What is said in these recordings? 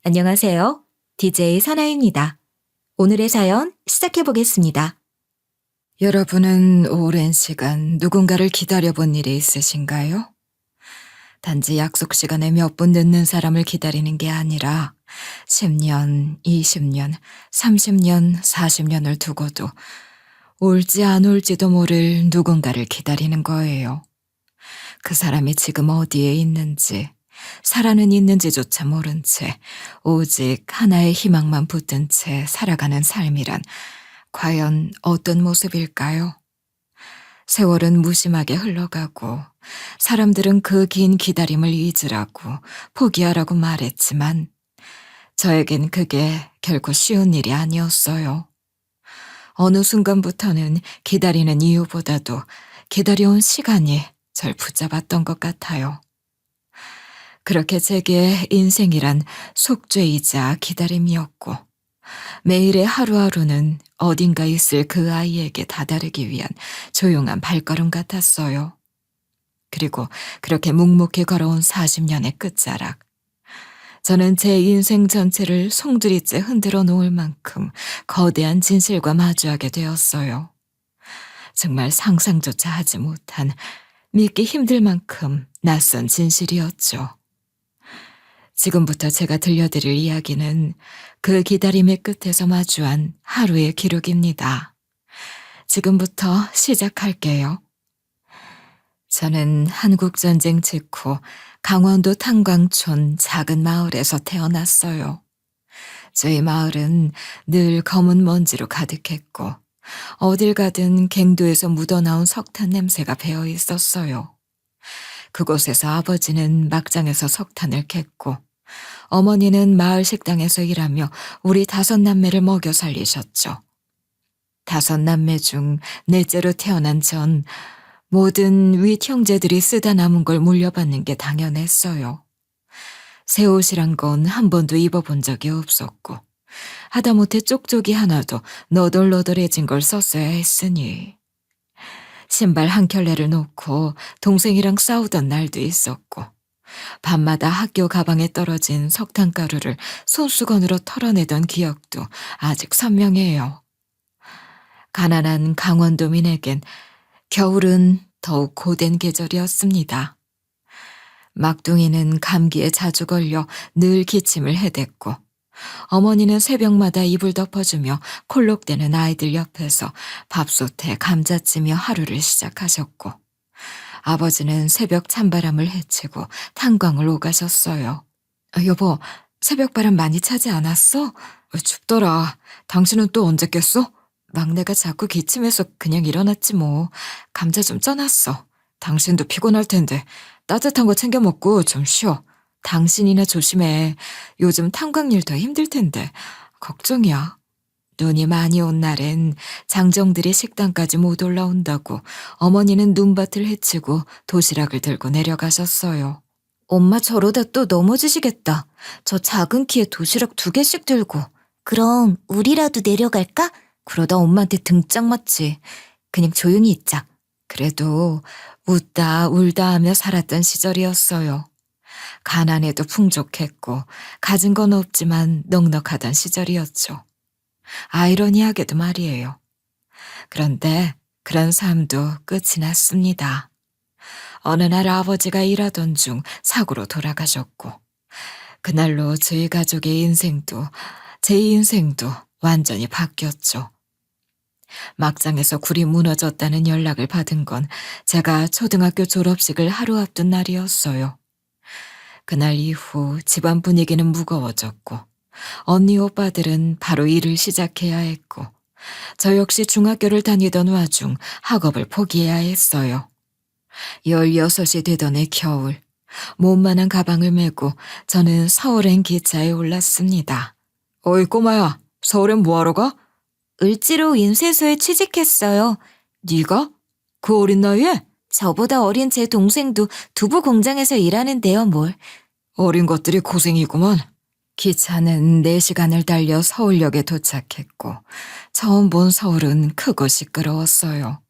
안녕하세요. DJ 선아입니다. 오늘의 사연 시작해 보겠습니다. 여러분은 오랜 시간 누군가를 기다려본 일이 있으신가요? 단지 약속 시간에 몇 분 늦는 사람을 기다리는 게 아니라 10년, 20년, 30년, 40년을 두고도 올지 안 올지도 모를 누군가를 기다리는 거예요. 그 사람이 지금 어디에 있는지, 살아는 있는지조차 모른 채 오직 하나의 희망만 붙든 채 살아가는 삶이란 과연 어떤 모습일까요? 세월은 무심하게 흘러가고 사람들은 그 긴 기다림을 잊으라고 포기하라고 말했지만 저에겐 그게 결코 쉬운 일이 아니었어요. 어느 순간부터는 기다리는 이유보다도 기다려온 시간이 절 붙잡았던 것 같아요. 그렇게 제게 인생이란 속죄이자 기다림이었고 매일의 하루하루는 어딘가 있을 그 아이에게 다다르기 위한 조용한 발걸음 같았어요. 그리고 그렇게 묵묵히 걸어온 40년의 끝자락. 저는 제 인생 전체를 송두리째 흔들어 놓을 만큼 거대한 진실과 마주하게 되었어요. 정말 상상조차 하지 못한 믿기 힘들 만큼 낯선 진실이었죠. 지금부터 제가 들려드릴 이야기는 그 기다림의 끝에서 마주한 하루의 기록입니다. 지금부터 시작할게요. 저는 한국전쟁 직후 강원도 탄광촌 작은 마을에서 태어났어요. 저희 마을은 늘 검은 먼지로 가득했고 어딜 가든 갱도에서 묻어나온 석탄 냄새가 배어 있었어요. 그곳에서 아버지는 막장에서 석탄을 캤고 어머니는 마을 식당에서 일하며 우리 5남매를 먹여 살리셨죠. 5남매 중 넷째로 태어난 전 모든 윗 형제들이 쓰다 남은 걸 물려받는 게 당연했어요. 새 옷이란 건 한 번도 입어본 적이 없었고 하다못해 쪽쪽이 하나도 너덜너덜해진 걸 썼어야 했으니 신발 한 켤레를 놓고 동생이랑 싸우던 날도 있었고 밤마다 학교 가방에 떨어진 석탄가루를 손수건으로 털어내던 기억도 아직 선명해요. 가난한 강원도민에겐 겨울은 더욱 고된 계절이었습니다. 막둥이는 감기에 자주 걸려 늘 기침을 해댔고 어머니는 새벽마다 이불 덮어주며 콜록대는 아이들 옆에서 밥솥에 감자찌며 하루를 시작하셨고 아버지는 새벽 찬바람을 헤치고 탄광을 오가셨어요. 여보, 새벽바람 많이 차지 않았어? 춥더라. 당신은 또 언제 깼어? 막내가 자꾸 기침해서 그냥 일어났지 뭐. 감자 좀 쪄놨어. 당신도 피곤할 텐데 따뜻한 거 챙겨 먹고 좀 쉬어. 당신이나 조심해. 요즘 탄광일 더 힘들 텐데. 걱정이야. 눈이 많이 온 날엔 장정들이 식당까지 못 올라온다고 어머니는 눈밭을 헤치고 도시락을 들고 내려가셨어요. 엄마 저러다 또 넘어지시겠다. 저 작은 키에 도시락 2개씩 들고. 그럼 우리라도 내려갈까? 그러다 엄마한테 등짝 맞지. 그냥 조용히 있자. 그래도 웃다 울다 하며 살았던 시절이었어요. 가난에도 풍족했고 가진 건 없지만 넉넉하던 시절이었죠. 아이러니하게도 말이에요. 그런데 그런 삶도 끝이 났습니다. 어느 날 아버지가 일하던 중 사고로 돌아가셨고 그날로 저희 가족의 인생도 제 인생도 완전히 바뀌었죠. 막장에서 굴이 무너졌다는 연락을 받은 건 제가 초등학교 졸업식을 하루 앞둔 날이었어요. 그날 이후 집안 분위기는 무거워졌고 언니 오빠들은 바로 일을 시작해야 했고 저 역시 중학교를 다니던 와중 학업을 포기해야 했어요. 16이 되던 해 겨울 몸만한 가방을 메고 저는 서울행 기차에 올랐습니다. 어이 꼬마야, 서울엔 뭐하러 가? 을지로 인쇄소에 취직했어요. 네가? 그 어린 나이에? 저보다 어린 제 동생도 두부 공장에서 일하는데요, 뭘. 어린 것들이 고생이구먼. 기차는 4시간을 달려 서울역에 도착했고 처음 본 서울은 크고 시끄러웠어요.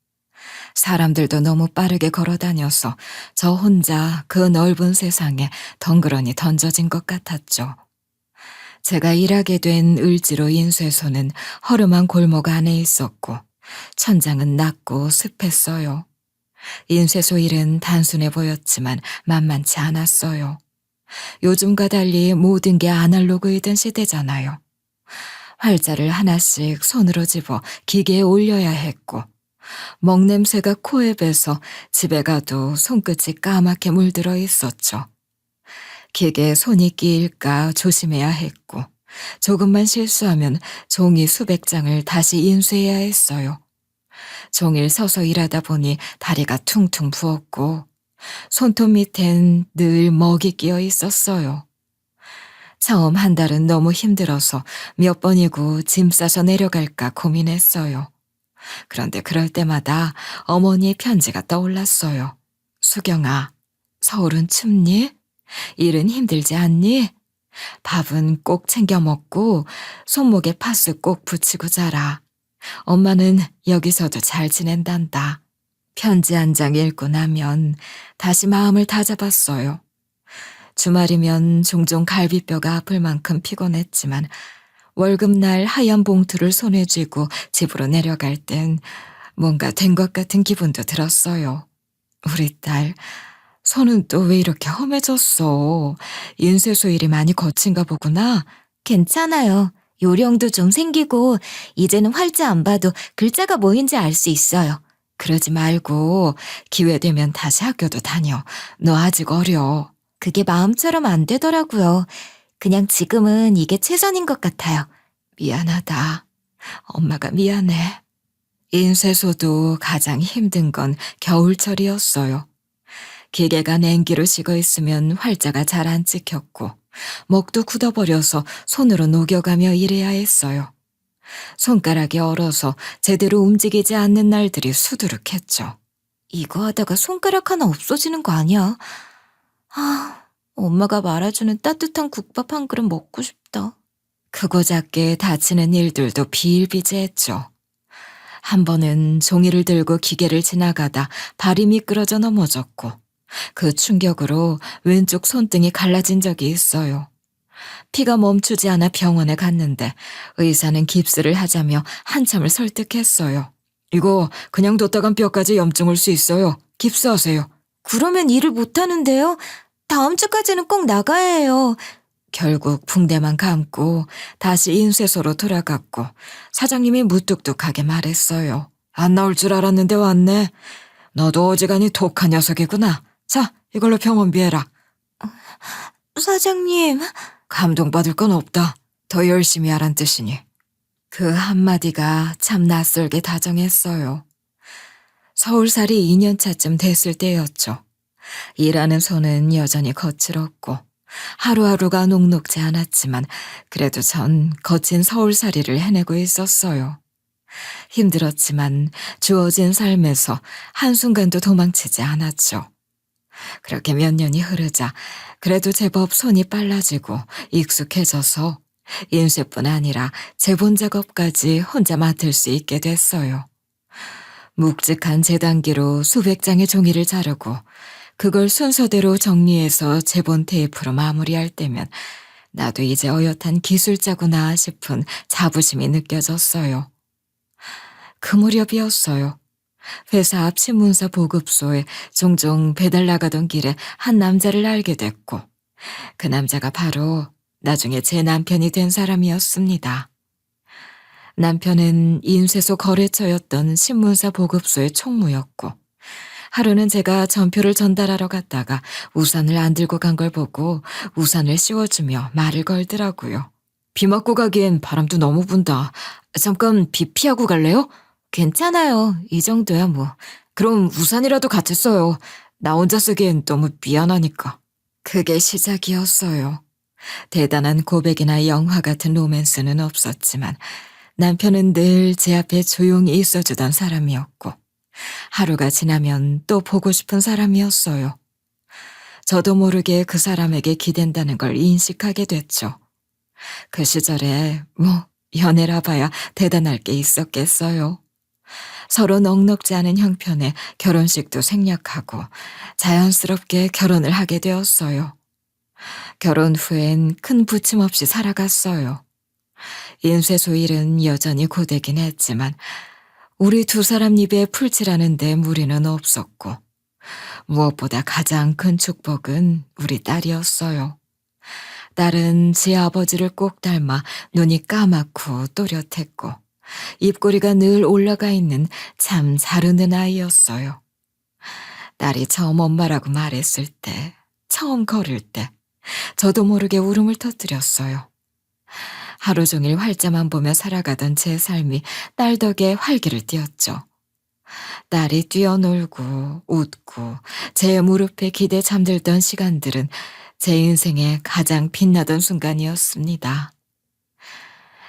사람들도 너무 빠르게 걸어 다녀서 저 혼자 그 넓은 세상에 덩그러니 던져진 것 같았죠. 제가 일하게 된 을지로 인쇄소는 허름한 골목 안에 있었고 천장은 낮고 습했어요. 인쇄소 일은 단순해 보였지만 만만치 않았어요. 요즘과 달리 모든 게 아날로그이던 시대잖아요. 활자를 하나씩 손으로 집어 기계에 올려야 했고 먹냄새가 코에 배서 집에 가도 손끝이 까맣게 물들어 있었죠. 기계에 손이 끼일까 조심해야 했고 조금만 실수하면 종이 수백 장을 다시 인쇄해야 했어요. 종일 서서 일하다 보니 다리가 퉁퉁 부었고 손톱 밑엔 늘 먹이 끼어 있었어요. 처음 한 달은 너무 힘들어서 몇 번이고 짐 싸서 내려갈까 고민했어요. 그런데 그럴 때마다 어머니의 편지가 떠올랐어요. 수경아, 서울은 춥니? 일은 힘들지 않니? 밥은 꼭 챙겨 먹고 손목에 파스 꼭 붙이고 자라. 엄마는 여기서도 잘 지낸단다. 편지 한 장 읽고 나면 다시 마음을 다잡았어요. 주말이면 종종 갈비뼈가 아플 만큼 피곤했지만 월급날 하얀 봉투를 손에 쥐고 집으로 내려갈 땐 뭔가 된 것 같은 기분도 들었어요. 우리 딸, 손은 또 왜 이렇게 험해졌어? 인쇄소 일이 많이 거친가 보구나. 괜찮아요. 요령도 좀 생기고 이제는 활자 안 봐도 글자가 뭐인지 알 수 있어요. 그러지 말고 기회 되면 다시 학교도 다녀. 너 아직 어려. 그게 마음처럼 안 되더라고요. 그냥 지금은 이게 최선인 것 같아요. 미안하다. 엄마가 미안해. 인쇄소도 가장 힘든 건 겨울철이었어요. 기계가 냉기로 식어 있으면 활자가 잘 안 찍혔고 목도 굳어버려서 손으로 녹여가며 일해야 했어요. 손가락이 얼어서 제대로 움직이지 않는 날들이 수두룩했죠. 이거 하다가 손가락 하나 없어지는 거 아니야? 엄마가 말아주는 따뜻한 국밥 한 그릇 먹고 싶다. 크고 작게 다치는 일들도 비일비재했죠. 한 번은 종이를 들고 기계를 지나가다 발이 미끄러져 넘어졌고 그 충격으로 왼쪽 손등이 갈라진 적이 있어요. 피가 멈추지 않아 병원에 갔는데 의사는 깁스를 하자며 한참을 설득했어요. 이거 그냥 뒀다간 뼈까지 염증 올 수 있어요. 깁스하세요. 그러면 일을 못하는데요? 다음 주까지는 꼭 나가야 해요. 결국 붕대만 감고 다시 인쇄소로 돌아갔고 사장님이 무뚝뚝하게 말했어요. 안 나올 줄 알았는데 왔네. 너도 어지간히 독한 녀석이구나. 자, 이걸로 병원비 해라. 사장님. 감동받을 건 없다. 더 열심히 하란 뜻이니. 그 한마디가 참 낯설게 다정했어요. 서울살이 2년차쯤 됐을 때였죠. 일하는 손은 여전히 거칠었고 하루하루가 녹록지 않았지만 그래도 전 거친 서울살이를 해내고 있었어요. 힘들었지만 주어진 삶에서 한순간도 도망치지 않았죠. 그렇게 몇 년이 흐르자 그래도 제법 손이 빨라지고 익숙해져서 인쇄뿐 아니라 제본 작업까지 혼자 맡을 수 있게 됐어요. 묵직한 재단기로 수백 장의 종이를 자르고 그걸 순서대로 정리해서 제본 테이프로 마무리할 때면 나도 이제 어엿한 기술자구나 싶은 자부심이 느껴졌어요. 그 무렵이었어요. 회사 앞 신문사 보급소에 종종 배달 나가던 길에 한 남자를 알게 됐고 그 남자가 바로 나중에 제 남편이 된 사람이었습니다. 남편은 인쇄소 거래처였던 신문사 보급소의 총무였고 하루는 제가 전표를 전달하러 갔다가 우산을 안 들고 간 걸 보고 우산을 씌워주며 말을 걸더라고요. 비 맞고 가기엔 바람도 너무 분다. 잠깐 비 피하고 갈래요? 괜찮아요. 이 정도야 뭐. 그럼 우산이라도 같이 써요. 나 혼자 쓰기엔 너무 미안하니까. 그게 시작이었어요. 대단한 고백이나 영화 같은 로맨스는 없었지만 남편은 늘 제 앞에 조용히 있어주던 사람이었고 하루가 지나면 또 보고 싶은 사람이었어요. 저도 모르게 그 사람에게 기댄다는 걸 인식하게 됐죠. 그 시절에 뭐 연애라 봐야 대단할 게 있었겠어요. 서로 넉넉지 않은 형편에 결혼식도 생략하고 자연스럽게 결혼을 하게 되었어요. 결혼 후엔 큰 부침 없이 살아갔어요. 인쇄소 일은 여전히 고되긴 했지만 우리 두 사람 입에 풀칠하는데 무리는 없었고 무엇보다 가장 큰 축복은 우리 딸이었어요. 딸은 제 아버지를 꼭 닮아 눈이 까맣고 또렷했고 입꼬리가 늘 올라가 있는 참 잘 웃는 아이였어요. 딸이 처음 엄마라고 말했을 때, 처음 걸을 때 저도 모르게 울음을 터뜨렸어요. 하루 종일 활자만 보며 살아가던 제 삶이 딸 덕에 활기를 띠었죠. 딸이 뛰어놀고 웃고 제 무릎에 기대 잠들던 시간들은 제 인생의 가장 빛나던 순간이었습니다.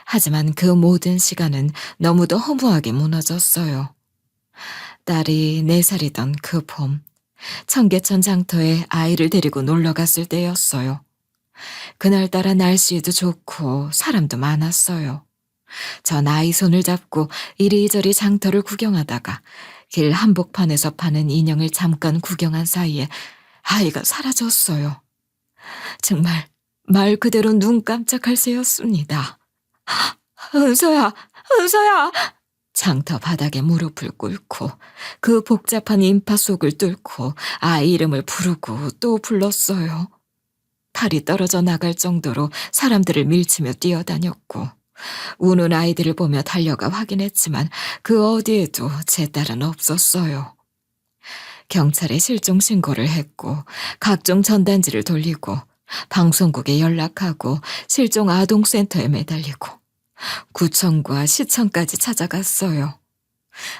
하지만 그 모든 시간은 너무도 허무하게 무너졌어요. 딸이 4살이던 그 봄, 청계천 장터에 아이를 데리고 놀러 갔을 때였어요. 그날따라 날씨도 좋고 사람도 많았어요. 전 아이 손을 잡고 이리저리 장터를 구경하다가 길 한복판에서 파는 인형을 잠깐 구경한 사이에 아이가 사라졌어요. 정말 말 그대로 눈 깜짝할 새였습니다. 은서야, 은서야! 장터 바닥에 무릎을 꿇고 그 복잡한 인파 속을 뚫고 아이 이름을 부르고 또 불렀어요. 팔이 떨어져 나갈 정도로 사람들을 밀치며 뛰어다녔고 우는 아이들을 보며 달려가 확인했지만 그 어디에도 제 딸은 없었어요. 경찰에 실종 신고를 했고 각종 전단지를 돌리고 방송국에 연락하고 실종 아동센터에 매달리고 구청과 시청까지 찾아갔어요.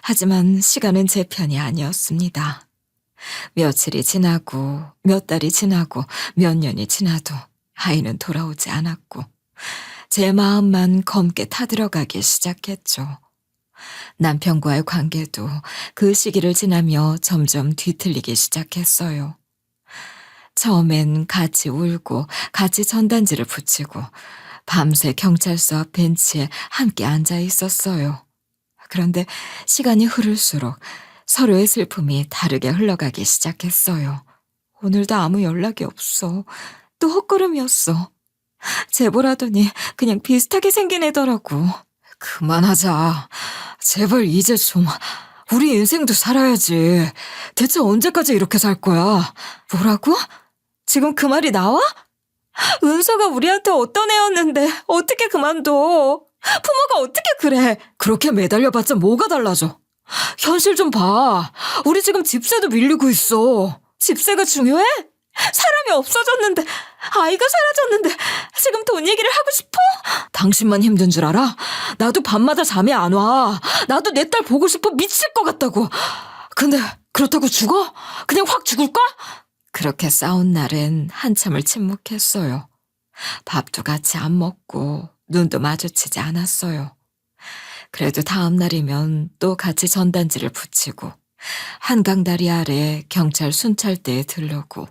하지만 시간은 제 편이 아니었습니다. 며칠이 지나고 몇 달이 지나고 몇 년이 지나도 아이는 돌아오지 않았고 제 마음만 검게 타들어가기 시작했죠. 남편과의 관계도 그 시기를 지나며 점점 뒤틀리기 시작했어요. 처음엔 같이 울고 같이 전단지를 붙이고 밤새 경찰서 앞 벤치에 함께 앉아 있었어요. 그런데 시간이 흐를수록 서로의 슬픔이 다르게 흘러가기 시작했어요. 오늘도 아무 연락이 없어. 또 헛걸음이었어. 제보라더니 그냥 비슷하게 생긴 애더라고. 그만하자. 제발 이제 좀 우리 인생도 살아야지. 대체 언제까지 이렇게 살 거야? 뭐라고? 지금 그 말이 나와? 은서가 우리한테 어떤 애였는데 어떻게 그만둬? 부모가 어떻게 그래? 그렇게 매달려봤자 뭐가 달라져? 현실 좀 봐. 우리 지금 집세도 밀리고 있어. 집세가 중요해? 사람이 없어졌는데, 아이가 사라졌는데 지금 돈 얘기를 하고 싶어? 당신만 힘든 줄 알아? 나도 밤마다 잠이 안 와. 나도 내 딸 보고 싶어 미칠 것 같다고. 근데 그렇다고 죽어? 그냥 확 죽을까? 그렇게 싸운 날엔 한참을 침묵했어요. 밥도 같이 안 먹고 눈도 마주치지 않았어요. 그래도 다음 날이면 또 같이 전단지를 붙이고 한강다리 아래 경찰 순찰대에 들르고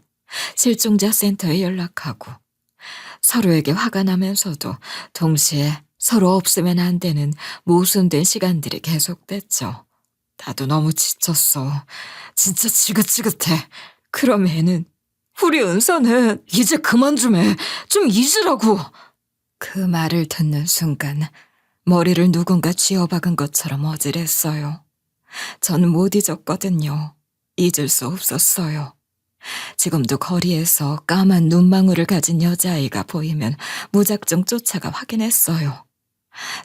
실종자 센터에 연락하고 서로에게 화가 나면서도 동시에 서로 없으면 안 되는 모순된 시간들이 계속됐죠. 나도 너무 지쳤어. 진짜 지긋지긋해. 그럼 애는, 우리 은서는 이제 그만 좀 해. 좀 잊으라고. 그 말을 듣는 순간 머리를 누군가 쥐어박은 것처럼 어질했어요. 전 못 잊었거든요. 잊을 수 없었어요. 지금도 거리에서 까만 눈망울을 가진 여자아이가 보이면 무작정 쫓아가 확인했어요.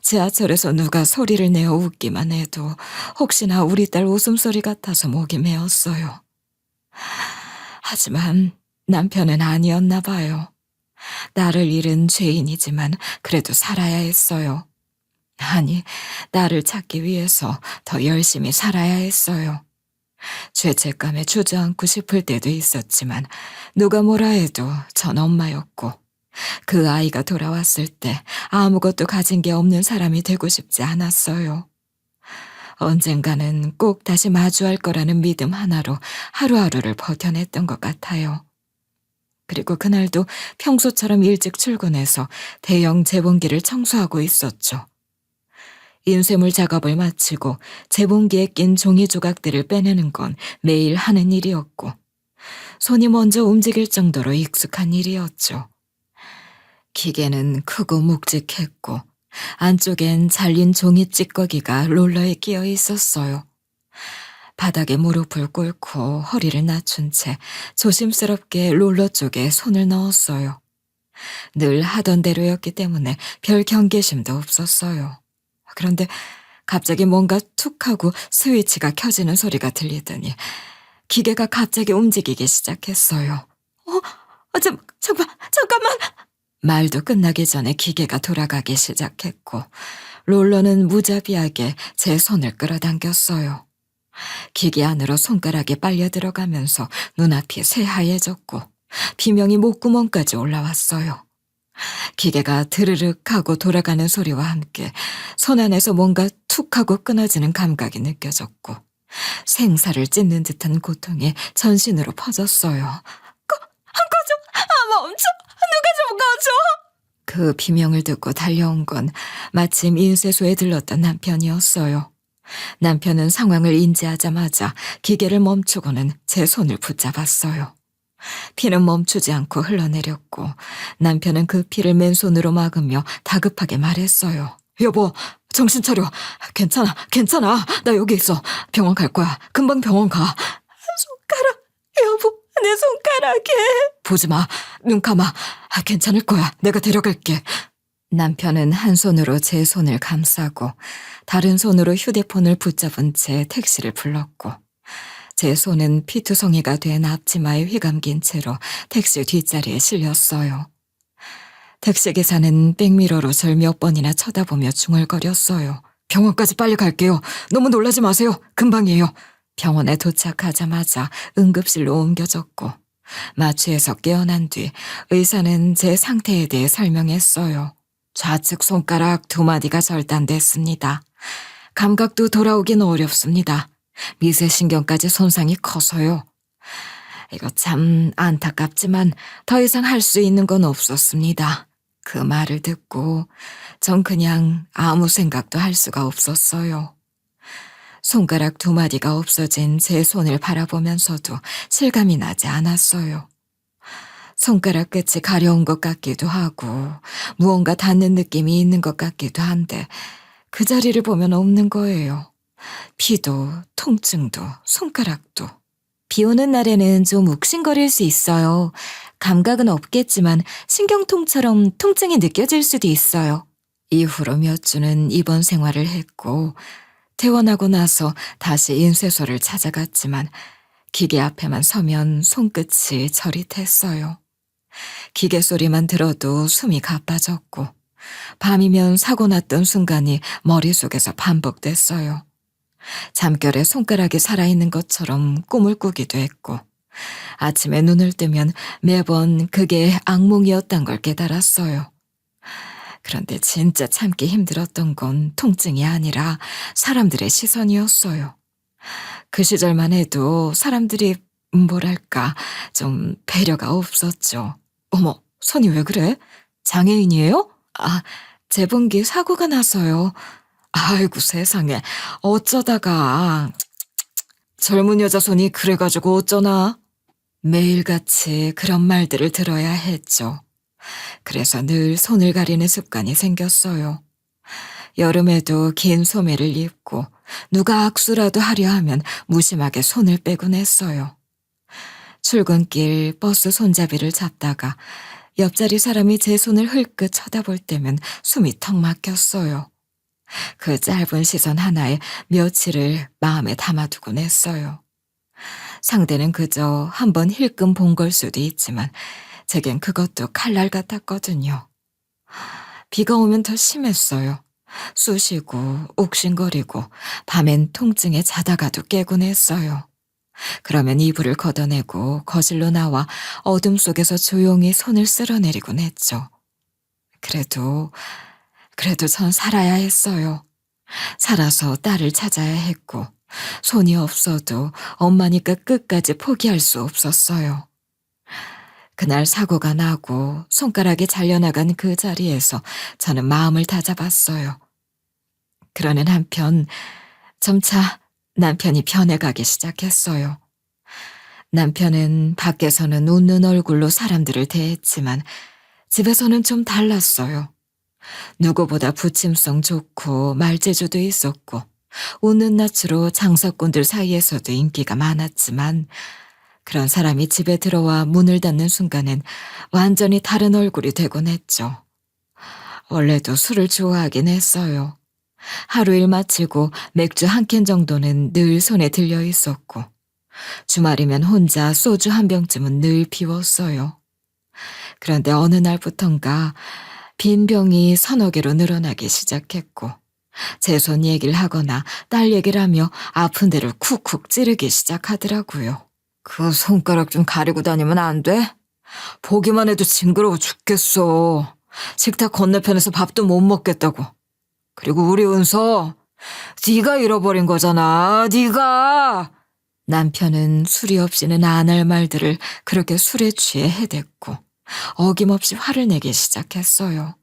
지하철에서 누가 소리를 내어 웃기만 해도 혹시나 우리 딸 웃음소리 같아서 목이 메었어요. 하지만 남편은 아니었나 봐요. 나를 잃은 죄인이지만 그래도 살아야 했어요. 아니, 나를 찾기 위해서 더 열심히 살아야 했어요. 죄책감에 주저앉고 싶을 때도 있었지만 누가 뭐라 해도 전 엄마였고 그 아이가 돌아왔을 때 아무것도 가진 게 없는 사람이 되고 싶지 않았어요. 언젠가는 꼭 다시 마주할 거라는 믿음 하나로 하루하루를 버텨냈던 것 같아요. 그리고 그날도 평소처럼 일찍 출근해서 대형 재봉기를 청소하고 있었죠. 인쇄물 작업을 마치고 재봉기에 낀 종이 조각들을 빼내는 건 매일 하는 일이었고 손이 먼저 움직일 정도로 익숙한 일이었죠. 기계는 크고 묵직했고 안쪽엔 잘린 종이 찌꺼기가 롤러에 끼어 있었어요. 바닥에 무릎을 꿇고 허리를 낮춘 채 조심스럽게 롤러 쪽에 손을 넣었어요. 늘 하던 대로였기 때문에 별 경계심도 없었어요. 그런데 갑자기 뭔가 툭 하고 스위치가 켜지는 소리가 들리더니 기계가 갑자기 움직이기 시작했어요. 잠깐만! 말도 끝나기 전에 기계가 돌아가기 시작했고 롤러는 무자비하게 제 손을 끌어당겼어요. 기계 안으로 손가락이 빨려 들어가면서 눈앞이 새하얘졌고 비명이 목구멍까지 올라왔어요. 기계가 드르륵 하고 돌아가는 소리와 함께 손 안에서 뭔가 툭 하고 끊어지는 감각이 느껴졌고 생사를 찢는 듯한 고통이 전신으로 퍼졌어요. 꺼져! 멈춰! 누가 좀 꺼줘! 그 비명을 듣고 달려온 건 마침 인쇄소에 들렀던 남편이었어요. 남편은 상황을 인지하자마자 기계를 멈추고는 제 손을 붙잡았어요. 피는 멈추지 않고 흘러내렸고 남편은 그 피를 맨손으로 막으며 다급하게 말했어요. 여보, 정신 차려. 괜찮아. 나 여기 있어. 병원 갈 거야. 금방 병원 가. 손가락, 여보, 내 손가락에. 보지 마. 눈 감아. 괜찮을 거야. 내가 데려갈게. 남편은 한 손으로 제 손을 감싸고 다른 손으로 휴대폰을 붙잡은 채 택시를 불렀고 제 손은 피투성이가 된 앞치마에 휘감긴 채로 택시 뒷자리에 실렸어요. 택시기사는 백미러로 절 몇 번이나 쳐다보며 중얼거렸어요. 병원까지 빨리 갈게요. 너무 놀라지 마세요. 금방이에요. 병원에 도착하자마자 응급실로 옮겨졌고 마취에서 깨어난 뒤 의사는 제 상태에 대해 설명했어요. 좌측 손가락 2마디가 절단됐습니다. 감각도 돌아오긴 어렵습니다. 미세신경까지 손상이 커서요. 이거 참 안타깝지만 더 이상 할 수 있는 건 없었습니다. 그 말을 듣고 전 그냥 아무 생각도 할 수가 없었어요. 손가락 2마디가 없어진 제 손을 바라보면서도 실감이 나지 않았어요. 손가락 끝이 가려운 것 같기도 하고 무언가 닿는 느낌이 있는 것 같기도 한데 그 자리를 보면 없는 거예요. 피도 통증도 손가락도. 비 오는 날에는 좀 욱신거릴 수 있어요. 감각은 없겠지만 신경통처럼 통증이 느껴질 수도 있어요. 이후로 몇 주는 입원 생활을 했고 퇴원하고 나서 다시 인쇄소를 찾아갔지만 기계 앞에만 서면 손끝이 저릿했어요. 기계 소리만 들어도 숨이 가빠졌고 밤이면 사고 났던 순간이 머릿속에서 반복됐어요. 잠결에 손가락이 살아있는 것처럼 꿈을 꾸기도 했고 아침에 눈을 뜨면 매번 그게 악몽이었단 걸 깨달았어요. 그런데 진짜 참기 힘들었던 건 통증이 아니라 사람들의 시선이었어요. 그 시절만 해도 사람들이 뭐랄까 좀 배려가 없었죠. 어머, 손이 왜 그래? 장애인이에요? 재봉기 사고가 나서요. 아이고 세상에, 어쩌다가. 젊은 여자 손이 그래가지고 어쩌나. 매일같이 그런 말들을 들어야 했죠. 그래서 늘 손을 가리는 습관이 생겼어요. 여름에도 긴 소매를 입고 누가 악수라도 하려 하면 무심하게 손을 빼곤 했어요. 출근길 버스 손잡이를 잡다가 옆자리 사람이 제 손을 흘끗 쳐다볼 때면 숨이 턱 막혔어요. 그 짧은 시선 하나에 며칠을 마음에 담아두곤 했어요. 상대는 그저 한번 힐끔 본 걸 수도 있지만 제겐 그것도 칼날 같았거든요. 비가 오면 더 심했어요. 쑤시고 욱신거리고 밤엔 통증에 자다가도 깨곤 했어요. 그러면 이불을 걷어내고 거실로 나와 어둠 속에서 조용히 손을 쓸어내리곤 했죠. 그래도 전 살아야 했어요. 살아서 딸을 찾아야 했고 손이 없어도 엄마니까 끝까지 포기할 수 없었어요. 그날 사고가 나고 손가락이 잘려나간 그 자리에서 저는 마음을 다잡았어요. 그러는 한편 점차 남편이 변해가기 시작했어요. 남편은 밖에서는 웃는 얼굴로 사람들을 대했지만 집에서는 좀 달랐어요. 누구보다 부침성 좋고 말재주도 있었고 웃는 낯으로 장사꾼들 사이에서도 인기가 많았지만 그런 사람이 집에 들어와 문을 닫는 순간엔 완전히 다른 얼굴이 되곤 했죠. 원래도 술을 좋아하긴 했어요. 하루 일 마치고 맥주 한 캔 정도는 늘 손에 들려 있었고 주말이면 혼자 소주 한 병쯤은 늘 비웠어요. 그런데 어느 날부턴가 빈 병이 서너 개로 늘어나기 시작했고 제 손 얘기를 하거나 딸 얘기를 하며 아픈 데를 쿡쿡 찌르기 시작하더라고요. 그 손가락 좀 가리고 다니면 안 돼? 보기만 해도 징그러워 죽겠어. 식탁 건너편에서 밥도 못 먹겠다고. 그리고 우리 은서, 네가 잃어버린 거잖아, 네가. 남편은 술이 없이는 안 할 말들을 그렇게 술에 취해 해댔고 어김없이 화를 내기 시작했어요.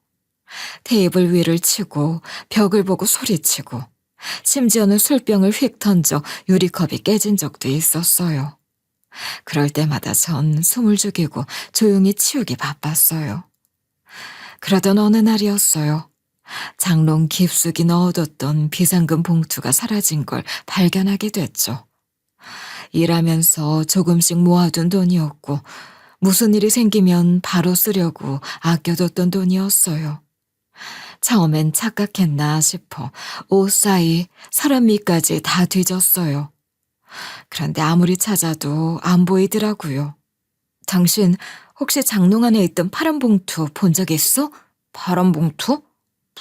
테이블 위를 치고 벽을 보고 소리치고 심지어는 술병을 휙 던져 유리컵이 깨진 적도 있었어요. 그럴 때마다 전 숨을 죽이고 조용히 치우기 바빴어요. 그러던 어느 날이었어요. 장롱 깊숙이 넣어뒀던 비상금 봉투가 사라진 걸 발견하게 됐죠. 일하면서 조금씩 모아둔 돈이었고 무슨 일이 생기면 바로 쓰려고 아껴뒀던 돈이었어요. 처음엔 착각했나 싶어 옷 사이 사람 밑까지 다 뒤졌어요. 그런데 아무리 찾아도 안 보이더라고요. 당신 혹시 장롱 안에 있던 파란 봉투 본 적 있어? 파란 봉투?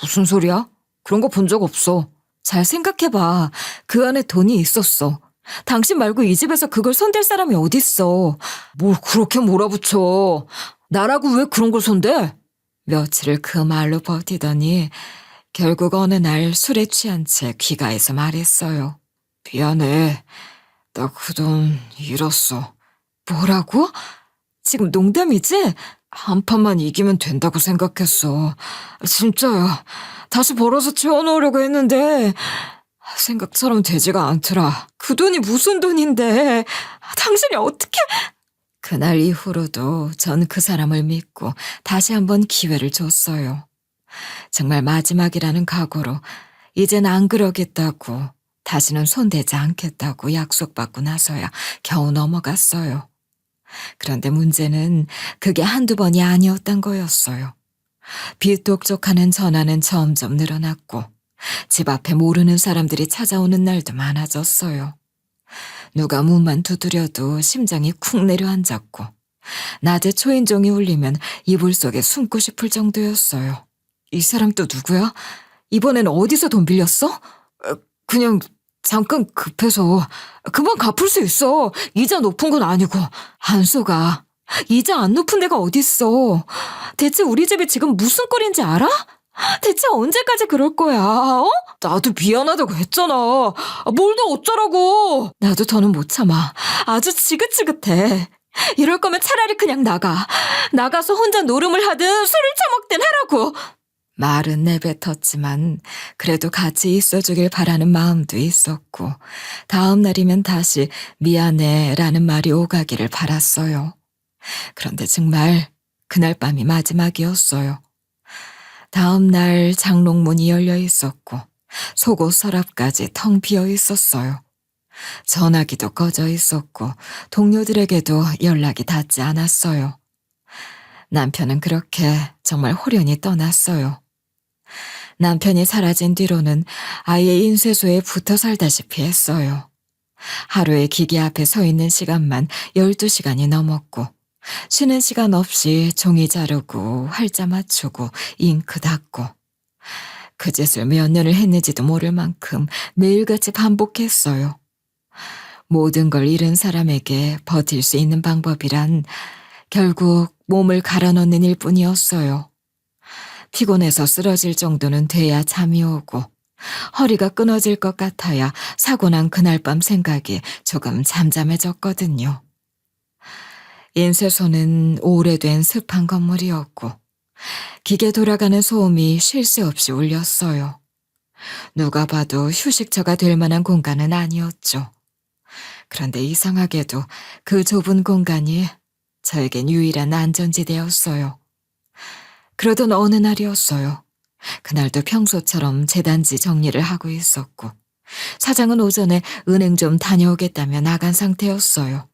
무슨 소리야? 그런 거 본 적 없어. 잘 생각해봐. 그 안에 돈이 있었어. 당신 말고 이 집에서 그걸 손댈 사람이 어딨어. 뭘 그렇게 몰아붙여. 나라고 왜 그런 걸 손대? 며칠을 그 말로 버티더니 결국 어느 날 술에 취한 채 귀가해서 말했어요. 미안해. 나 그 돈 잃었어. 뭐라고? 지금 농담이지? 한 판만 이기면 된다고 생각했어. 진짜야. 다시 벌어서 채워놓으려고 했는데 생각처럼 되지가 않더라. 그 돈이 무슨 돈인데 당신이 어떻게... 그날 이후로도 전 그 사람을 믿고 다시 한번 기회를 줬어요. 정말 마지막이라는 각오로 이젠 안 그러겠다고 다시는 손대지 않겠다고 약속받고 나서야 겨우 넘어갔어요. 그런데 문제는 그게 한두 번이 아니었단 거였어요. 비똑똑하는 전화는 점점 늘어났고 집 앞에 모르는 사람들이 찾아오는 날도 많아졌어요. 누가 문만 두드려도 심장이 쿵 내려앉았고 낮에 초인종이 울리면 이불 속에 숨고 싶을 정도였어요. 이 사람 또 누구야? 이번엔 어디서 돈 빌렸어? 그냥 잠깐 급해서. 그만 갚을 수 있어. 이자 높은 건 아니고. 안 속아. 이자 안 높은 데가 어딨어. 대체 우리 집이 지금 무슨 꼴인지 알아? 대체 언제까지 그럴 거야? 어? 나도 미안하다고 했잖아. 뭘 더 어쩌라고. 나도 더는 못 참아. 아주 지긋지긋해. 이럴 거면 차라리 그냥 나가. 나가서 혼자 노름을 하든 술을 처먹든 하라고. 말은 내뱉었지만 그래도 같이 있어주길 바라는 마음도 있었고 다음 날이면 다시 미안해라는 말이 오가기를 바랐어요. 그런데 정말 그날 밤이 마지막이었어요. 다음 날 장롱문이 열려 있었고 속옷 서랍까지 텅 비어 있었어요. 전화기도 꺼져 있었고 동료들에게도 연락이 닿지 않았어요. 남편은 그렇게 정말 홀연히 떠났어요. 남편이 사라진 뒤로는 아예 인쇄소에 붙어 살다시피 했어요. 하루에 기계 앞에 서 있는 시간만 12시간이 넘었고 쉬는 시간 없이 종이 자르고 활자 맞추고 잉크 닦고 그 짓을 몇 년을 했는지도 모를 만큼 매일같이 반복했어요. 모든 걸 잃은 사람에게 버틸 수 있는 방법이란 결국 몸을 갈아넣는 일뿐이었어요. 피곤해서 쓰러질 정도는 돼야 잠이 오고 허리가 끊어질 것 같아야 사고 난 그날 밤 생각이 조금 잠잠해졌거든요. 인쇄소는 오래된 습한 건물이었고 기계 돌아가는 소음이 쉴 새 없이 울렸어요. 누가 봐도 휴식처가 될 만한 공간은 아니었죠. 그런데 이상하게도 그 좁은 공간이 저에겐 유일한 안전지대였어요. 그러던 어느 날이었어요. 그날도 평소처럼 재단지 정리를 하고 있었고 사장은 오전에 은행 좀 다녀오겠다며 나간 상태였어요.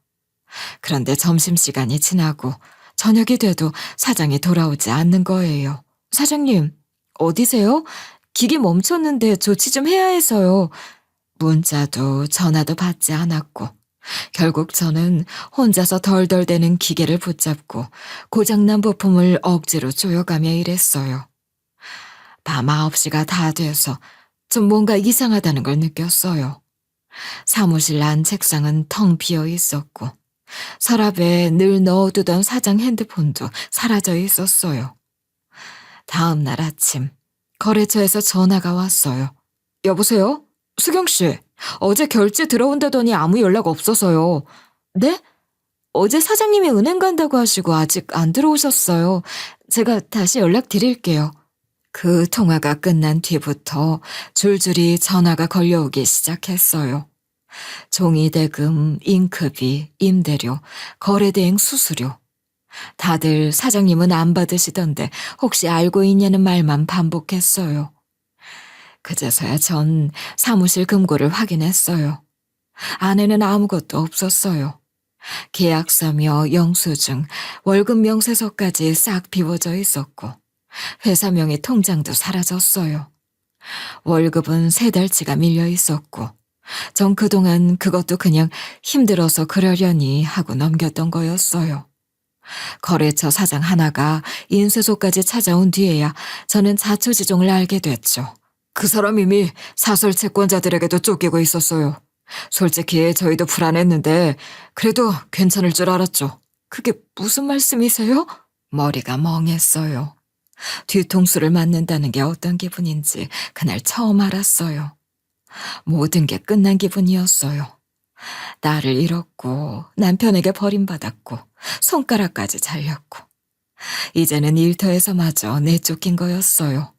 그런데 점심시간이 지나고 저녁이 돼도 사장이 돌아오지 않는 거예요. 사장님, 어디세요? 기계 멈췄는데 조치 좀 해야 해서요. 문자도 전화도 받지 않았고 결국 저는 혼자서 덜덜대는 기계를 붙잡고 고장난 부품을 억지로 조여가며 일했어요. 밤 9시가 다 돼서 좀 뭔가 이상하다는 걸 느꼈어요. 사무실 안 책상은 텅 비어 있었고 서랍에 늘 넣어두던 사장 핸드폰도 사라져 있었어요. 다음 날 아침 거래처에서 전화가 왔어요. 여보세요? 수경 씨, 어제 결제 들어온다더니 아무 연락 없어서요. 네? 어제 사장님이 은행 간다고 하시고 아직 안 들어오셨어요. 제가 다시 연락드릴게요. 그 통화가 끝난 뒤부터 줄줄이 전화가 걸려오기 시작했어요. 종이 대금, 잉크비, 임대료, 거래대행 수수료. 다들 사장님은 안 받으시던데 혹시 알고 있냐는 말만 반복했어요. 그제서야 전 사무실 금고를 확인했어요. 안에는 아무것도 없었어요. 계약서며 영수증, 월급 명세서까지 싹 비워져 있었고 회사명의 통장도 사라졌어요. 월급은 3달치가 밀려 있었고 전 그동안 그것도 그냥 힘들어서 그러려니 하고 넘겼던 거였어요. 거래처 사장 하나가 인쇄소까지 찾아온 뒤에야 저는 자초지종을 알게 됐죠. 그 사람 이미 사설 채권자들에게도 쫓기고 있었어요. 솔직히 저희도 불안했는데 그래도 괜찮을 줄 알았죠. 그게 무슨 말씀이세요? 머리가 멍했어요. 뒤통수를 맞는다는 게 어떤 기분인지 그날 처음 알았어요. 모든 게 끝난 기분이었어요. 나를 잃었고 남편에게 버림받았고 손가락까지 잘렸고 이제는 일터에서마저 내쫓긴 거였어요.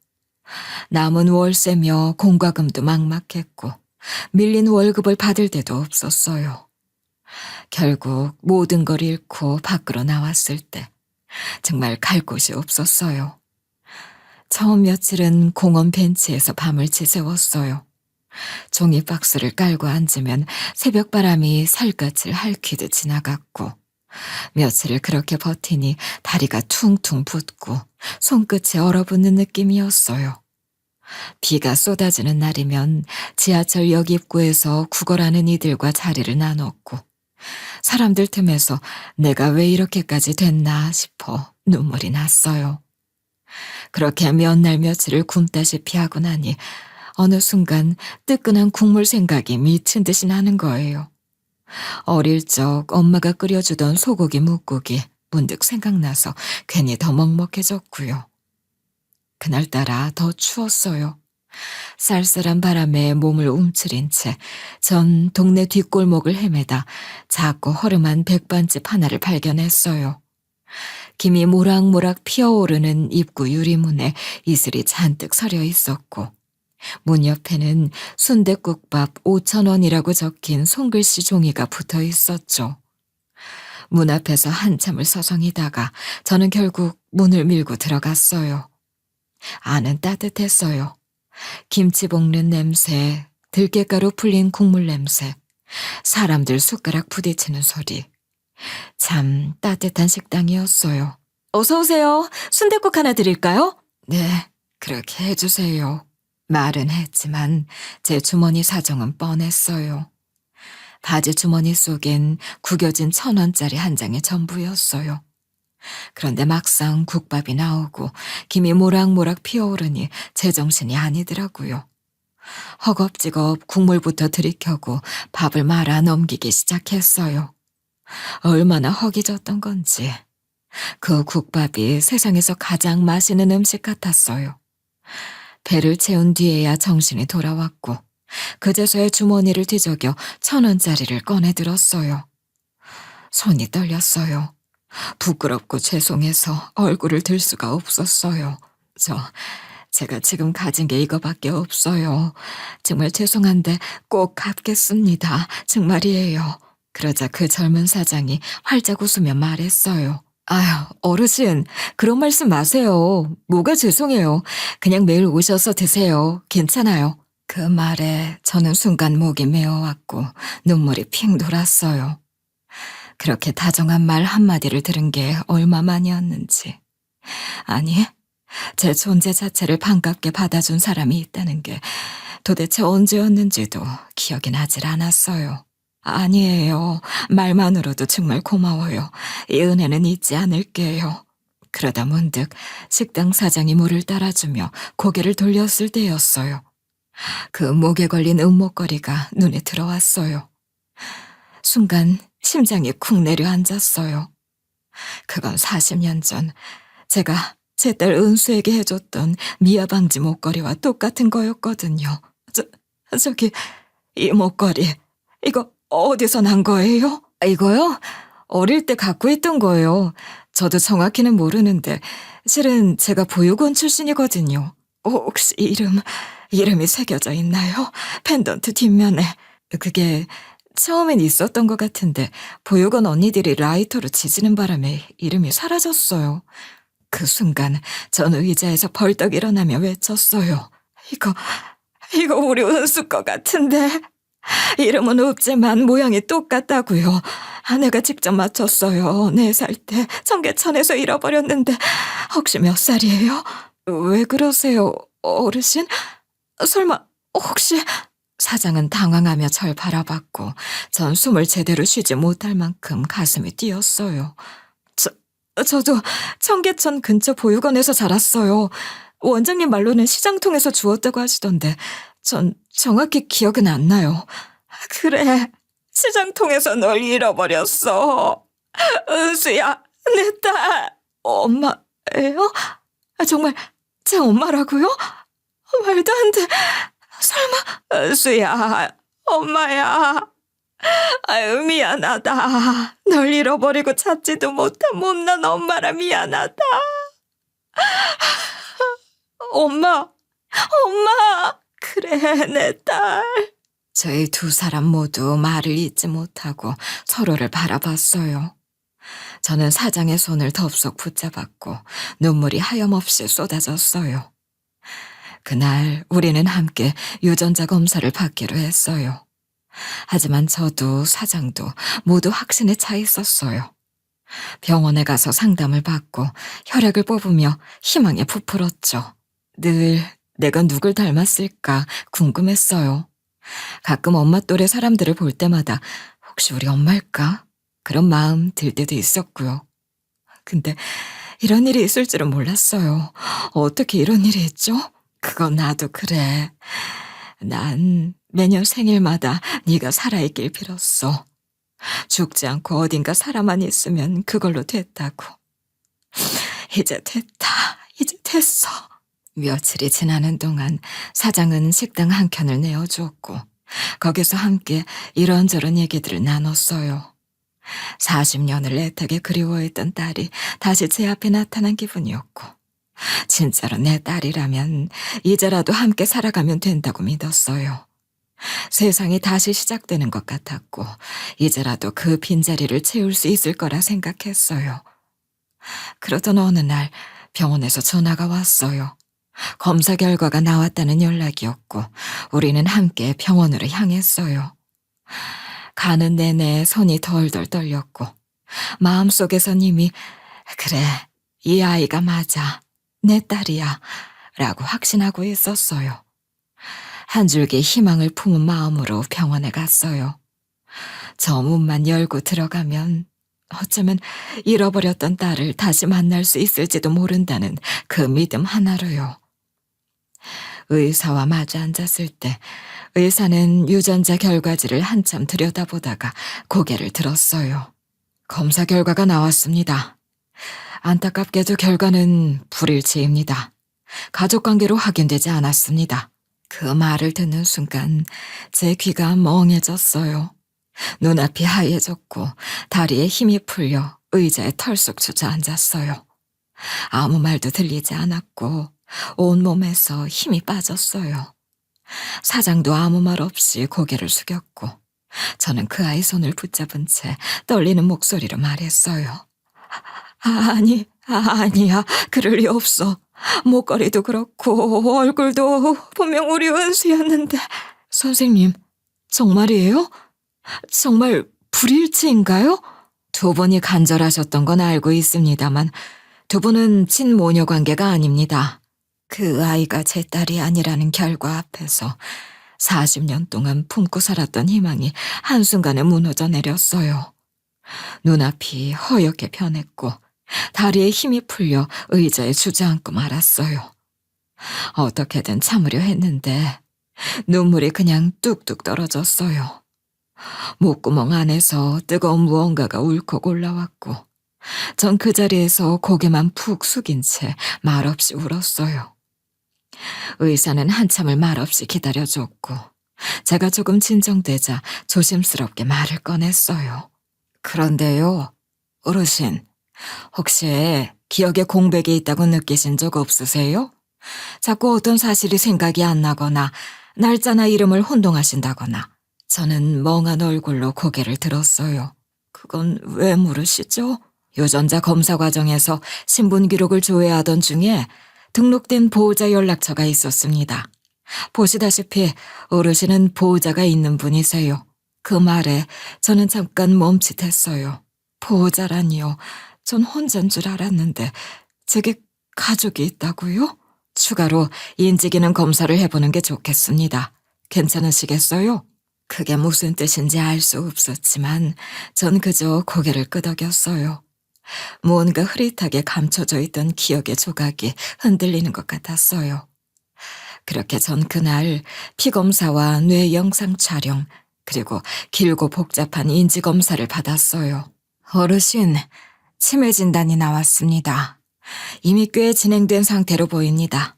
남은 월세며 공과금도 막막했고 밀린 월급을 받을 데도 없었어요. 결국 모든 걸 잃고 밖으로 나왔을 때 정말 갈 곳이 없었어요. 처음 며칠은 공원 벤치에서 밤을 지새웠어요. 종이 박스를 깔고 앉으면 새벽 바람이 살갗을 핥히듯 지나갔고 며칠을 그렇게 버티니 다리가 퉁퉁 붓고 손끝이 얼어붙는 느낌이었어요. 비가 쏟아지는 날이면 지하철역 입구에서 구걸하는 이들과 자리를 나눴고 사람들 틈에서 내가 왜 이렇게까지 됐나 싶어 눈물이 났어요. 그렇게 몇 날 며칠을 굶다시피 하고 나니 어느 순간 뜨끈한 국물 생각이 미친 듯이 나는 거예요. 어릴 적 엄마가 끓여주던 소고기 뭇국이 문득 생각나서 괜히 더 먹먹해졌고요. 그날따라 더 추웠어요. 쌀쌀한 바람에 몸을 움츠린 채 전 동네 뒷골목을 헤매다 작고 허름한 백반집 하나를 발견했어요. 김이 모락모락 피어오르는 입구 유리문에 이슬이 잔뜩 서려 있었고 문 옆에는 순댓국밥 5,000원이라고 적힌 손글씨 종이가 붙어 있었죠. 문 앞에서 한참을 서성이다가 저는 결국 문을 밀고 들어갔어요. 안은 따뜻했어요. 김치 볶는 냄새, 들깨가루 풀린 국물 냄새, 사람들 숟가락 부딪히는 소리. 참 따뜻한 식당이었어요. 어서 오세요. 순댓국 하나 드릴까요? 네, 그렇게 해주세요. 말은 했지만 제 주머니 사정은 뻔했어요. 바지 주머니 속엔 구겨진 1,000원짜리 한 장이 전부였어요. 그런데 막상 국밥이 나오고 김이 모락모락 피어오르니 제정신이 아니더라고요. 허겁지겁 국물부터 들이켜고 밥을 말아 넘기기 시작했어요. 얼마나 허기졌던 건지. 그 국밥이 세상에서 가장 맛있는 음식 같았어요. 배를 채운 뒤에야 정신이 돌아왔고 그제서야 주머니를 뒤적여 1,000원짜리를 꺼내들었어요. 손이 떨렸어요. 부끄럽고 죄송해서 얼굴을 들 수가 없었어요. 제가 지금 가진 게 이거밖에 없어요. 정말 죄송한데 꼭 갚겠습니다. 정말이에요. 그러자 그 젊은 사장이 활짝 웃으며 말했어요. 아휴, 어르신, 그런 말씀 마세요. 뭐가 죄송해요. 그냥 매일 오셔서 드세요. 괜찮아요. 그 말에 저는 순간 목이 메어왔고 눈물이 핑 돌았어요. 그렇게 다정한 말 한마디를 들은 게 얼마만이었는지. 아니, 제 존재 자체를 반갑게 받아준 사람이 있다는 게 도대체 언제였는지도 기억이 나질 않았어요. 아니에요. 말만으로도 정말 고마워요. 이 은혜는 잊지 않을게요. 그러다 문득 식당 사장이 물을 따라주며 고개를 돌렸을 때였어요. 그 목에 걸린 은목걸이가 눈에 들어왔어요. 순간 심장이 쿵 내려앉았어요. 그건 40년 전 제가 제 딸 은수에게 해줬던 미아방지 목걸이와 똑같은 거였거든요. 저기, 이 목걸이, 이거 어디서 난 거예요? 이거요? 어릴 때 갖고 있던 거예요. 저도 정확히는 모르는데 실은 제가 보육원 출신이거든요. 혹시 이름이 새겨져 있나요? 펜던트 뒷면에. 그게 처음엔 있었던 것 같은데 보육원 언니들이 라이터로 지지는 바람에 이름이 사라졌어요. 그 순간 전 의자에서 벌떡 일어나며 외쳤어요. 이거 우리 은수 거 같은데. 이름은 없지만 모양이 똑같다고요. 아내가 직접 맞췄어요. 4살 때 청계천에서 잃어버렸는데 혹시 몇 살이에요? 왜 그러세요, 어르신? 설마 혹시... 사장은 당황하며 절 바라봤고 전 숨을 제대로 쉬지 못할 만큼 가슴이 뛰었어요. 저도 청계천 근처 보육원에서 자랐어요. 원장님 말로는 시장통에서 주웠다고 하시던데 전 정확히 기억은 안 나요. 그래, 시장통에서 널 잃어버렸어. 은수야, 내 딸. 엄마예요? 정말 제 엄마라고요? 말도 안 돼. 설마. 은수야, 엄마야. 아유, 미안하다. 널 잃어버리고 찾지도 못한 못난 엄마라 미안하다. 엄마. 그래, 내 딸. 저희 두 사람 모두 말을 잇지 못하고 서로를 바라봤어요. 저는 사장의 손을 덥석 붙잡았고 눈물이 하염없이 쏟아졌어요. 그날 우리는 함께 유전자 검사를 받기로 했어요. 하지만 저도 사장도 모두 확신에 차 있었어요. 병원에 가서 상담을 받고 혈액을 뽑으며 희망에 부풀었죠. 늘 내가 누굴 닮았을까 궁금했어요. 가끔 엄마 또래 사람들을 볼 때마다 혹시 우리 엄마일까? 그런 마음 들 때도 있었고요. 근데 이런 일이 있을 줄은 몰랐어요. 어떻게 이런 일이 있죠? 그건 나도 그래. 난 매년 생일마다 네가 살아있길 빌었어. 죽지 않고 어딘가 살아만 있으면 그걸로 됐다고. 이제 됐다. 이제 됐어. 며칠이 지나는 동안 사장은 식당 한 켠을 내어주었고 거기서 함께 이런저런 얘기들을 나눴어요. 40년을 애타게 그리워했던 딸이 다시 제 앞에 나타난 기분이었고 진짜로 내 딸이라면 이제라도 함께 살아가면 된다고 믿었어요. 세상이 다시 시작되는 것 같았고 이제라도 그 빈자리를 채울 수 있을 거라 생각했어요. 그러던 어느 날 병원에서 전화가 왔어요. 검사 결과가 나왔다는 연락이었고 우리는 함께 병원으로 향했어요. 가는 내내 손이 덜덜 떨렸고 마음속에선 이미 그래, 이 아이가 맞아. 내 딸이야. 라고 확신하고 있었어요. 한 줄기 희망을 품은 마음으로 병원에 갔어요. 저 문만 열고 들어가면 어쩌면 잃어버렸던 딸을 다시 만날 수 있을지도 모른다는 그 믿음 하나로요. 의사와 마주 앉았을 때 의사는 유전자 결과지를 한참 들여다보다가 고개를 들었어요. 검사 결과가 나왔습니다. 안타깝게도 결과는 불일치입니다. 가족관계로 확인되지 않았습니다. 그 말을 듣는 순간 제 귀가 멍해졌어요. 눈앞이 하얘졌고 다리에 힘이 풀려 의자에 털썩 주저앉았어요. 아무 말도 들리지 않았고 온몸에서 힘이 빠졌어요. 사장도 아무 말 없이 고개를 숙였고 저는 그 아이 손을 붙잡은 채 떨리는 목소리로 말했어요. 아니야. 그럴 리 없어. 목걸이도 그렇고 얼굴도 분명 우리 은수였는데. 선생님, 정말이에요? 정말 불일치인가요? 두 분이 간절하셨던 건 알고 있습니다만 두 분은 친모녀 관계가 아닙니다. 그 아이가 제 딸이 아니라는 결과 앞에서 40년 동안 품고 살았던 희망이 한순간에 무너져 내렸어요. 눈앞이 허옇게 변했고 다리에 힘이 풀려 의자에 주저앉고 말았어요. 어떻게든 참으려 했는데 눈물이 그냥 뚝뚝 떨어졌어요. 목구멍 안에서 뜨거운 무언가가 울컥 올라왔고 전 그 자리에서 고개만 푹 숙인 채 말없이 울었어요. 의사는 한참을 말없이 기다려줬고 제가 조금 진정되자 조심스럽게 말을 꺼냈어요. 그런데요, 어르신, 혹시 기억에 공백이 있다고 느끼신 적 없으세요? 자꾸 어떤 사실이 생각이 안 나거나 날짜나 이름을 혼동하신다거나. 저는 멍한 얼굴로 고개를 들었어요. 그건 왜 물으시죠? 유전자 검사 과정에서 신분 기록을 조회하던 중에 등록된 보호자 연락처가 있었습니다. 보시다시피 어르신은 보호자가 있는 분이세요. 그 말에 저는 잠깐 멈칫했어요. 보호자라니요. 전 혼자인 줄 알았는데 제게 가족이 있다고요? 추가로 인지기능 검사를 해보는 게 좋겠습니다. 괜찮으시겠어요? 그게 무슨 뜻인지 알 수 없었지만 전 그저 고개를 끄덕였어요. 뭔가 흐릿하게 감춰져 있던 기억의 조각이 흔들리는 것 같았어요. 그렇게 전 그날 피검사와 뇌 영상 촬영 그리고 길고 복잡한 인지검사를 받았어요. 어르신, 치매 진단이 나왔습니다. 이미 꽤 진행된 상태로 보입니다.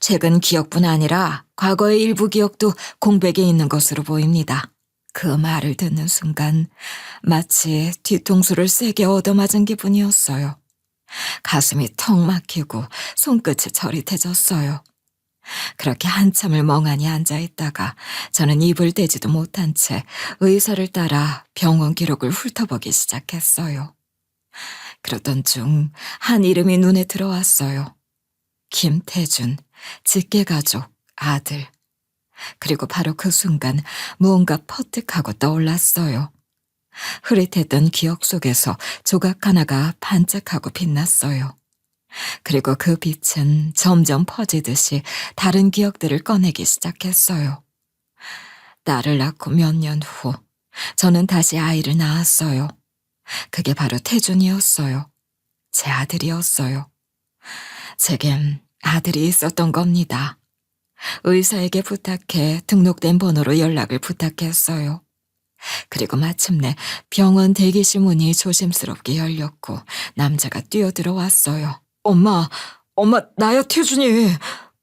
최근 기억뿐 아니라 과거의 일부 기억도 공백이 있는 것으로 보입니다. 그 말을 듣는 순간 마치 뒤통수를 세게 얻어맞은 기분이었어요. 가슴이 턱 막히고 손끝이 저릿해졌어요. 그렇게 한참을 멍하니 앉아있다가 저는 입을 떼지도 못한 채 의사를 따라 병원 기록을 훑어보기 시작했어요. 그러던 중 한 이름이 눈에 들어왔어요. 김태준, 직계가족, 아들. 그리고 바로 그 순간 무언가 퍼뜩하고 떠올랐어요. 흐릿했던 기억 속에서 조각 하나가 반짝하고 빛났어요. 그리고 그 빛은 점점 퍼지듯이 다른 기억들을 꺼내기 시작했어요. 딸을 낳고 몇 년 후 저는 다시 아이를 낳았어요. 그게 바로 태준이었어요. 제 아들이었어요. 제겐 아들이 있었던 겁니다. 의사에게 부탁해 등록된 번호로 연락을 부탁했어요. 그리고 마침내 병원 대기실 문이 조심스럽게 열렸고 남자가 뛰어들어왔어요. 엄마, 나야 태준이.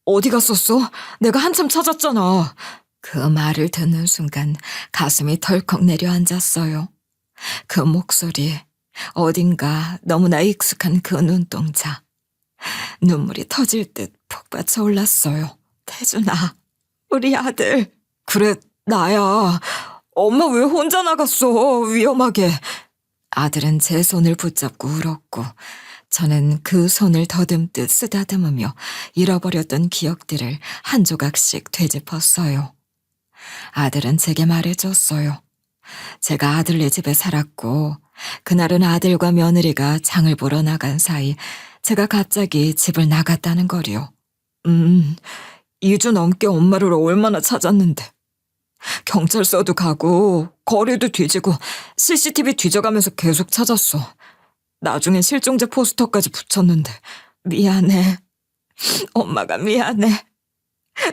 어디 갔었어? 내가 한참 찾았잖아. 그 말을 듣는 순간 가슴이 덜컥 내려앉았어요. 그 목소리, 어딘가 너무나 익숙한 그 눈동자. 눈물이 터질 듯 폭받쳐 올랐어요. 태준아, 우리 아들. 그래, 나야. 엄마 왜 혼자 나갔어? 위험하게. 아들은 제 손을 붙잡고 울었고 저는 그 손을 더듬듯 쓰다듬으며 잃어버렸던 기억들을 한 조각씩 되짚었어요. 아들은 제게 말해줬어요. 제가 아들네 집에 살았고 그날은 아들과 며느리가 장을 보러 나간 사이 제가 갑자기 집을 나갔다는 거리요. 2주 넘게 엄마를 얼마나 찾았는데. 경찰서도 가고 거리도 뒤지고 CCTV 뒤져가면서 계속 찾았어. 나중엔 실종자 포스터까지 붙였는데 미안해. 엄마가 미안해.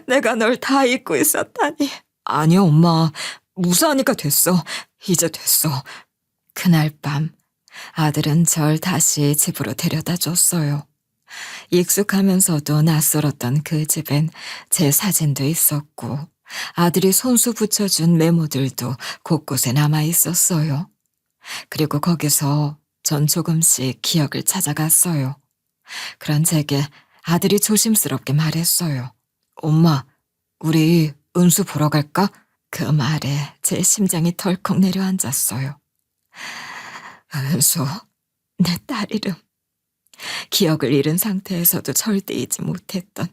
내가 널 다 잊고 있었다니. 아니야 엄마. 무사하니까 됐어. 이제 됐어. 그날 밤 아들은 절 다시 집으로 데려다 줬어요. 익숙하면서도 낯설었던 그 집엔 제 사진도 있었고 아들이 손수 붙여준 메모들도 곳곳에 남아 있었어요. 그리고 거기서 전 조금씩 기억을 찾아갔어요. 그런 제게 아들이 조심스럽게 말했어요. 엄마, 우리 은수 보러 갈까? 그 말에 제 심장이 덜컥 내려앉았어요. 은수, 내 딸 이름. 기억을 잃은 상태에서도 절대 잊지 못했던,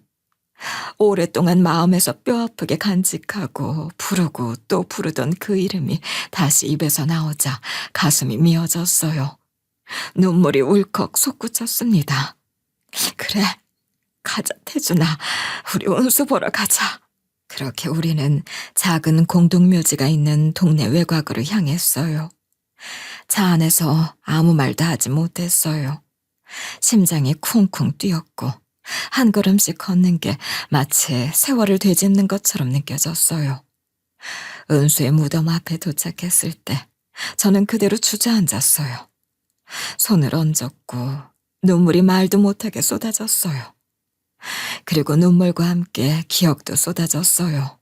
오랫동안 마음에서 뼈아프게 간직하고 부르고 또 부르던 그 이름이 다시 입에서 나오자 가슴이 미어졌어요. 눈물이 울컥 솟구쳤습니다. 그래, 가자 태준아, 우리 은수 보러 가자. 그렇게 우리는 작은 공동묘지가 있는 동네 외곽으로 향했어요. 차 안에서 아무 말도 하지 못했어요. 심장이 쿵쿵 뛰었고 한 걸음씩 걷는 게 마치 세월을 되짚는 것처럼 느껴졌어요. 은수의 무덤 앞에 도착했을 때 저는 그대로 주저앉았어요. 손을 얹었고 눈물이 말도 못하게 쏟아졌어요. 그리고 눈물과 함께 기억도 쏟아졌어요.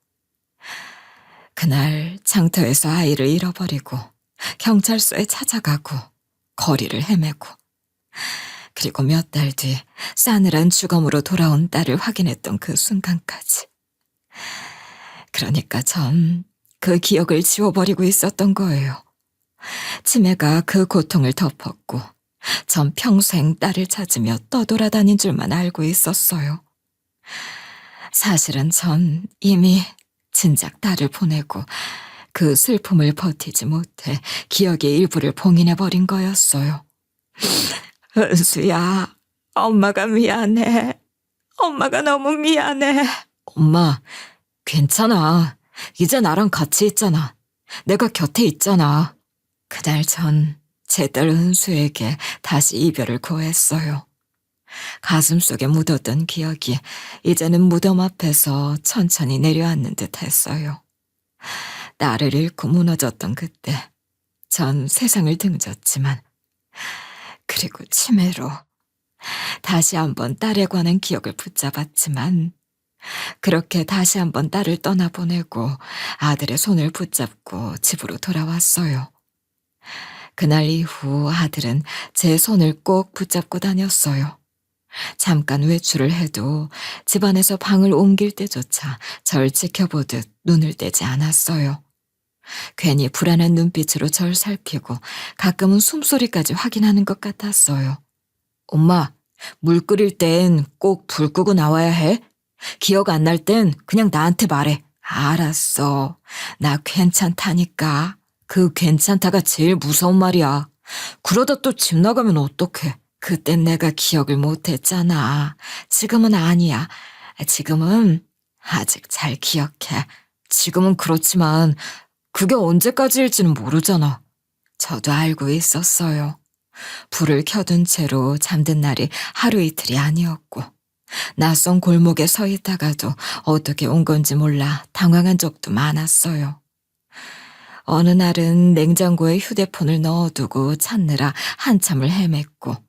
그날 장터에서 아이를 잃어버리고 경찰서에 찾아가고 거리를 헤매고, 그리고 몇 달 뒤 싸늘한 주검으로 돌아온 딸을 확인했던 그 순간까지. 그러니까 전 그 기억을 지워버리고 있었던 거예요. 치매가 그 고통을 덮었고 전 평생 딸을 찾으며 떠돌아다닌 줄만 알고 있었어요. 사실은 전 이미 진작 딸을 보내고 그 슬픔을 버티지 못해 기억의 일부를 봉인해버린 거였어요. 은수야, 엄마가 미안해. 엄마가 너무 미안해. 엄마, 괜찮아. 이제 나랑 같이 있잖아. 내가 곁에 있잖아. 그날 전 제 딸 은수에게 다시 이별을 고했어요. 가슴속에 묻었던 기억이 이제는 무덤 앞에서 천천히 내려앉는 듯 했어요. 딸을 잃고 무너졌던 그때 전 세상을 등졌지만, 그리고 치매로 다시 한번 딸에 관한 기억을 붙잡았지만, 그렇게 다시 한번 딸을 떠나보내고 아들의 손을 붙잡고 집으로 돌아왔어요. 그날 이후 아들은 제 손을 꼭 붙잡고 다녔어요. 잠깐 외출을 해도 집안에서 방을 옮길 때조차 절 지켜보듯 눈을 떼지 않았어요. 괜히 불안한 눈빛으로 절 살피고 가끔은 숨소리까지 확인하는 것 같았어요. 엄마, 물 끓일 땐 꼭 불 끄고 나와야 해? 기억 안 날 땐 그냥 나한테 말해. 알았어. 나 괜찮다니까. 그 괜찮다가 제일 무서운 말이야. 그러다 또 집 나가면 어떡해. 그땐 내가 기억을 못했잖아. 지금은 아니야. 지금은 아직 잘 기억해. 지금은 그렇지만 그게 언제까지일지는 모르잖아. 저도 알고 있었어요. 불을 켜둔 채로 잠든 날이 하루 이틀이 아니었고, 낯선 골목에 서 있다가도 어떻게 온 건지 몰라 당황한 적도 많았어요. 어느 날은 냉장고에 휴대폰을 넣어두고 찾느라 한참을 헤맸고,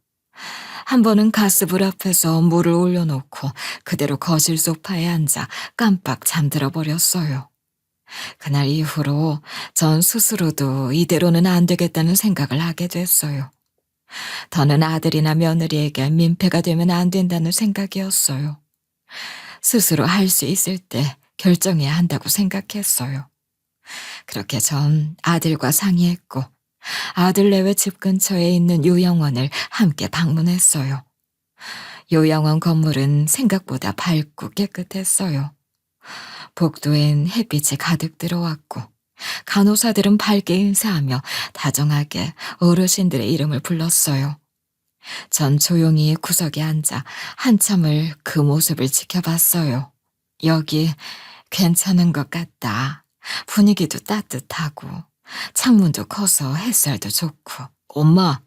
한 번은 가스불 앞에서 물을 올려놓고 그대로 거실 소파에 앉아 깜빡 잠들어 버렸어요. 그날 이후로 전 스스로도 이대로는 안 되겠다는 생각을 하게 됐어요. 더는 아들이나 며느리에게 민폐가 되면 안 된다는 생각이었어요. 스스로 할 수 있을 때 결정해야 한다고 생각했어요. 그렇게 전 아들과 상의했고 아들 내외 집 근처에 있는 요양원을 함께 방문했어요. 요양원 건물은 생각보다 밝고 깨끗했어요. 복도엔 햇빛이 가득 들어왔고 간호사들은 밝게 인사하며 다정하게 어르신들의 이름을 불렀어요. 전 조용히 구석에 앉아 한참을 그 모습을 지켜봤어요. 여기 괜찮은 것 같다. 분위기도 따뜻하고 창문도 커서 햇살도 좋고. 엄마,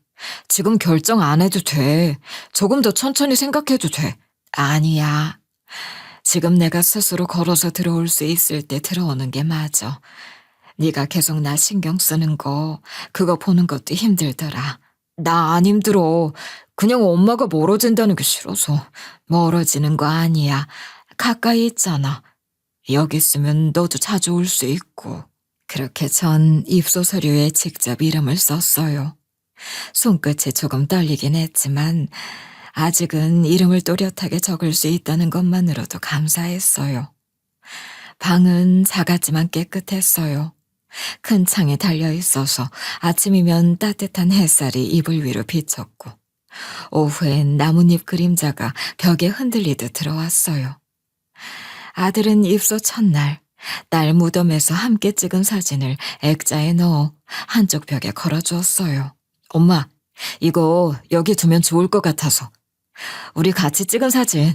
지금 결정 안 해도 돼. 조금 더 천천히 생각해도 돼. 아니야. 지금 내가 스스로 걸어서 들어올 수 있을 때 들어오는 게 맞아. 네가 계속 나 신경 쓰는 거, 그거 보는 것도 힘들더라. 나 안 힘들어. 그냥 엄마가 멀어진다는 게 싫어서. 멀어지는 거 아니야. 가까이 있잖아. 여기 있으면 너도 자주 올 수 있고. 그렇게 전 입소 서류에 직접 이름을 썼어요. 손끝이 조금 떨리긴 했지만 아직은 이름을 또렷하게 적을 수 있다는 것만으로도 감사했어요. 방은 작았지만 깨끗했어요. 큰 창에 달려 있어서 아침이면 따뜻한 햇살이 이불 위로 비쳤고, 오후엔 나뭇잎 그림자가 벽에 흔들리듯 들어왔어요. 아들은 입소 첫날 딸 무덤에서 함께 찍은 사진을 액자에 넣어 한쪽 벽에 걸어주었어요. 엄마, 이거 여기 두면 좋을 것 같아서. 우리 같이 찍은 사진.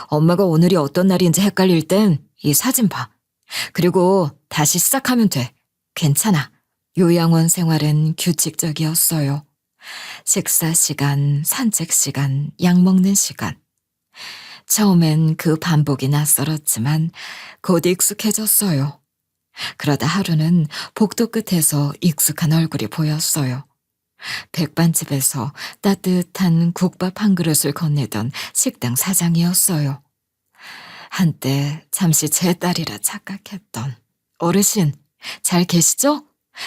엄마가 오늘이 어떤 날인지 헷갈릴 땐 이 사진 봐. 그리고 다시 시작하면 돼. 괜찮아. 요양원 생활은 규칙적이었어요. 식사 시간, 산책 시간, 약 먹는 시간. 처음엔 그 반복이 낯설었지만 곧 익숙해졌어요. 그러다 하루는 복도 끝에서 익숙한 얼굴이 보였어요. 백반집에서 따뜻한 국밥 한 그릇을 건네던 식당 사장이었어요. 한때 잠시 제 딸이라 착각했던. 어르신, 잘 계시죠?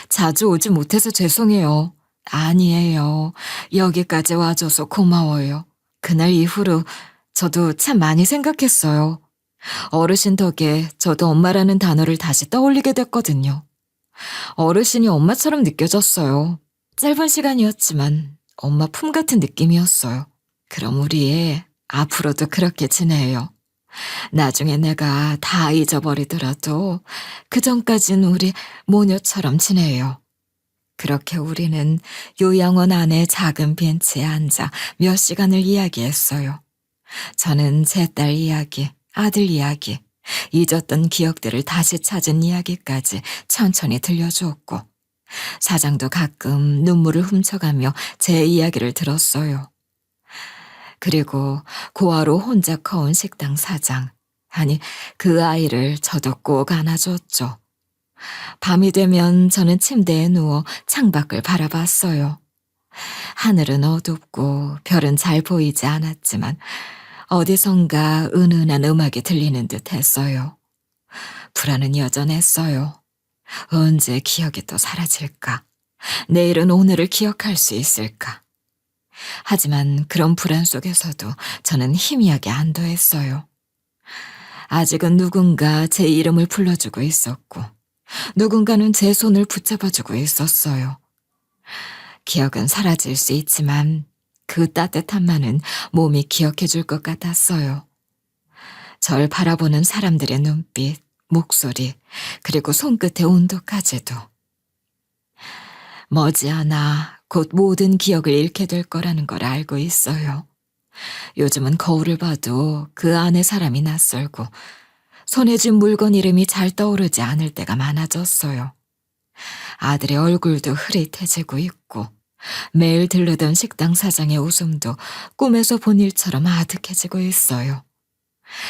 자주 오지 못해서 죄송해요. 아니에요. 여기까지 와줘서 고마워요. 그날 이후로 저도 참 많이 생각했어요. 어르신 덕에 저도 엄마라는 단어를 다시 떠올리게 됐거든요. 어르신이 엄마처럼 느껴졌어요. 짧은 시간이었지만 엄마 품 같은 느낌이었어요. 그럼 우리 앞으로도 그렇게 지내요. 나중에 내가 다 잊어버리더라도 그전까진 우리 모녀처럼 지내요. 그렇게 우리는 요양원 안의 작은 벤치에 앉아 몇 시간을 이야기했어요. 저는 제 딸 이야기, 아들 이야기, 잊었던 기억들을 다시 찾은 이야기까지 천천히 들려주었고, 사장도 가끔 눈물을 훔쳐가며 제 이야기를 들었어요. 그리고 고아로 혼자 커온 식당 사장, 아니 그 아이를 저도 꼭 안아줬죠. 밤이 되면 저는 침대에 누워 창밖을 바라봤어요. 하늘은 어둡고 별은 잘 보이지 않았지만 어디선가 은은한 음악이 들리는 듯 했어요. 불안은 여전했어요. 언제 기억이 또 사라질까? 내일은 오늘을 기억할 수 있을까? 하지만 그런 불안 속에서도 저는 희미하게 안도했어요. 아직은 누군가 제 이름을 불러주고 있었고, 누군가는 제 손을 붙잡아주고 있었어요. 기억은 사라질 수 있지만 그 따뜻함만은 몸이 기억해줄 것 같았어요. 절 바라보는 사람들의 눈빛, 목소리, 그리고 손끝의 온도까지도. 머지않아 곧 모든 기억을 잃게 될 거라는 걸 알고 있어요. 요즘은 거울을 봐도 그 안에 사람이 낯설고 손에 쥔 물건 이름이 잘 떠오르지 않을 때가 많아졌어요. 아들의 얼굴도 흐릿해지고 있고 매일 들르던 식당 사장의 웃음도 꿈에서 본 일처럼 아득해지고 있어요.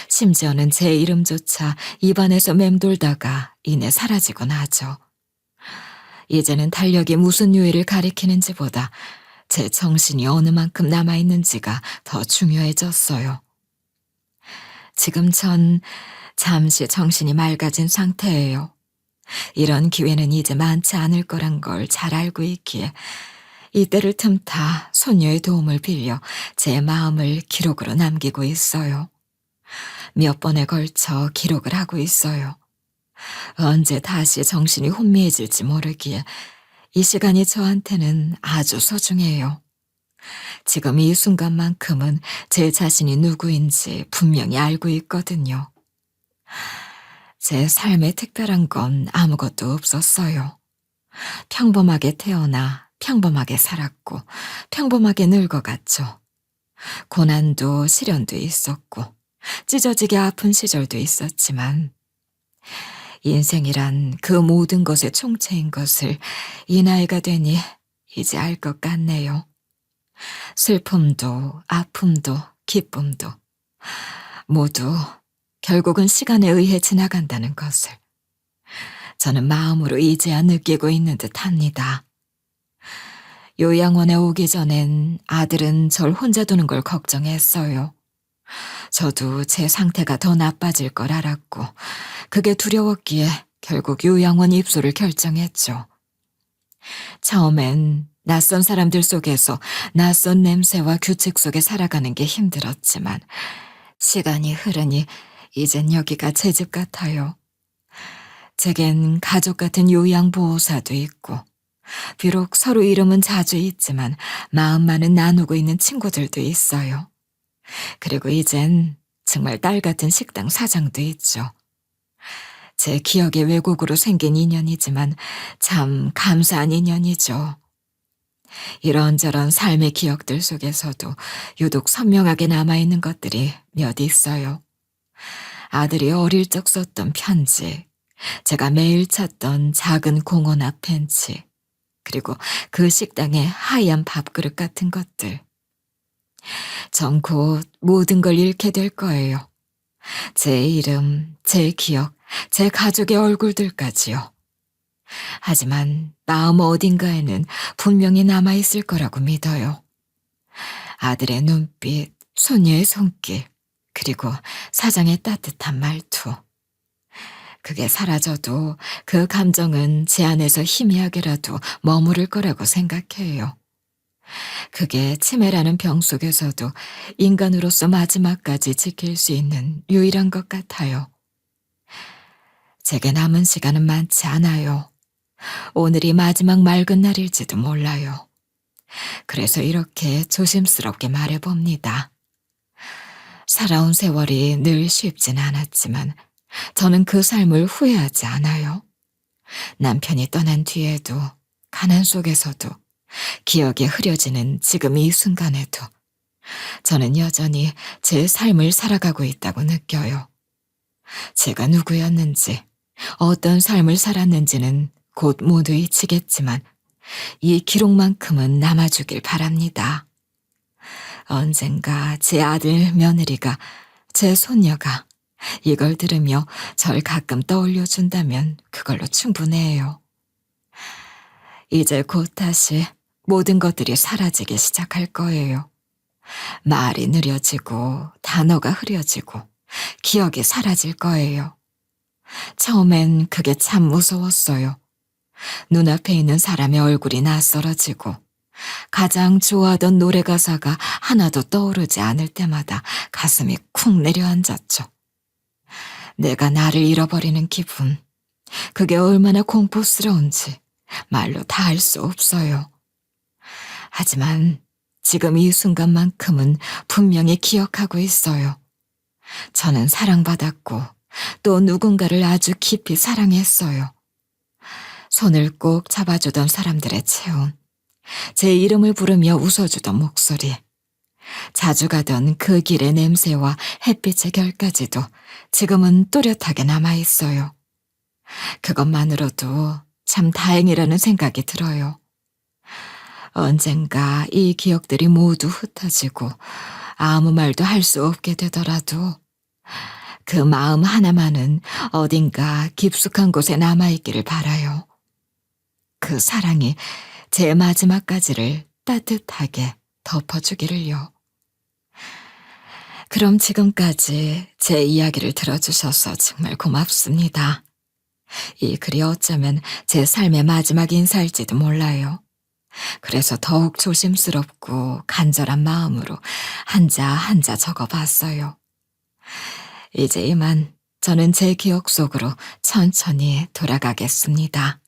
심지어는 제 이름조차 입안에서 맴돌다가 이내 사라지곤 하죠. 이제는 달력이 무슨 요일을 가리키는지보다 제 정신이 어느 만큼 남아있는지가 더 중요해졌어요. 지금 전 잠시 정신이 맑아진 상태예요. 이런 기회는 이제 많지 않을 거란 걸 잘 알고 있기에 이때를 틈타 손녀의 도움을 빌려 제 마음을 기록으로 남기고 있어요. 몇 번에 걸쳐 기록을 하고 있어요. 언제 다시 정신이 혼미해질지 모르기에 이 시간이 저한테는 아주 소중해요. 지금 이 순간만큼은 제 자신이 누구인지 분명히 알고 있거든요. 제 삶에 특별한 건 아무것도 없었어요. 평범하게 태어나 평범하게 살았고 평범하게 늙어갔죠. 고난도 시련도 있었고 찢어지게 아픈 시절도 있었지만 인생이란 그 모든 것의 총체인 것을 이 나이가 되니 이제 알 것 같네요. 슬픔도 아픔도 기쁨도 모두 결국은 시간에 의해 지나간다는 것을 저는 마음으로 이제야 느끼고 있는 듯 합니다. 요양원에 오기 전엔 아들은 절 혼자 두는 걸 걱정했어요. 저도 제 상태가 더 나빠질 걸 알았고 그게 두려웠기에 결국 요양원 입소를 결정했죠. 처음엔 낯선 사람들 속에서 낯선 냄새와 규칙 속에 살아가는 게 힘들었지만 시간이 흐르니 이젠 여기가 제 집 같아요. 제겐 가족 같은 요양보호사도 있고, 비록 서로 이름은 자주 있지만 마음만은 나누고 있는 친구들도 있어요. 그리고 이젠 정말 딸 같은 식당 사장도 있죠. 제 기억의 왜곡으로 생긴 인연이지만 참 감사한 인연이죠. 이런저런 삶의 기억들 속에서도 유독 선명하게 남아있는 것들이 몇 있어요. 아들이 어릴 적 썼던 편지, 제가 매일 찾던 작은 공원 앞 벤치, 그리고 그 식당의 하얀 밥그릇 같은 것들. 전 곧 모든 걸 잃게 될 거예요. 제 이름, 제 기억, 제 가족의 얼굴들까지요. 하지만 마음 어딘가에는 분명히 남아있을 거라고 믿어요. 아들의 눈빛, 손녀의 손길, 그리고 사장의 따뜻한 말투. 그게 사라져도 그 감정은 제 안에서 희미하게라도 머무를 거라고 생각해요. 그게 치매라는 병 속에서도 인간으로서 마지막까지 지킬 수 있는 유일한 것 같아요. 제게 남은 시간은 많지 않아요. 오늘이 마지막 맑은 날일지도 몰라요. 그래서 이렇게 조심스럽게 말해봅니다. 살아온 세월이 늘 쉽진 않았지만 저는 그 삶을 후회하지 않아요. 남편이 떠난 뒤에도, 가난 속에서도, 기억에 흐려지는 지금 이 순간에도 저는 여전히 제 삶을 살아가고 있다고 느껴요. 제가 누구였는지, 어떤 삶을 살았는지는 곧 모두 잊히겠지만 이 기록만큼은 남아주길 바랍니다. 언젠가 제 아들, 며느리가, 제 손녀가 이걸 들으며 절 가끔 떠올려준다면 그걸로 충분해요. 이제 곧 다시 모든 것들이 사라지기 시작할 거예요. 말이 느려지고 단어가 흐려지고 기억이 사라질 거예요. 처음엔 그게 참 무서웠어요. 눈앞에 있는 사람의 얼굴이 낯설어지고 가장 좋아하던 노래 가사가 하나도 떠오르지 않을 때마다 가슴이 쿵 내려앉았죠. 내가 나를 잃어버리는 기분, 그게 얼마나 공포스러운지 말로 다 할 수 없어요. 하지만 지금 이 순간만큼은 분명히 기억하고 있어요. 저는 사랑받았고 또 누군가를 아주 깊이 사랑했어요. 손을 꼭 잡아주던 사람들의 체온, 제 이름을 부르며 웃어주던 목소리, 자주 가던 그 길의 냄새와 햇빛의 결까지도 지금은 또렷하게 남아있어요. 그것만으로도 참 다행이라는 생각이 들어요. 언젠가 이 기억들이 모두 흩어지고 아무 말도 할 수 없게 되더라도 그 마음 하나만은 어딘가 깊숙한 곳에 남아있기를 바라요. 그 사랑이 제 마지막까지를 따뜻하게 덮어주기를요. 그럼 지금까지 제 이야기를 들어주셔서 정말 고맙습니다. 이 글이 어쩌면 제 삶의 마지막 인사일지도 몰라요. 그래서 더욱 조심스럽고 간절한 마음으로 한자 한자 적어봤어요. 이제 이만 저는 제 기억 속으로 천천히 돌아가겠습니다.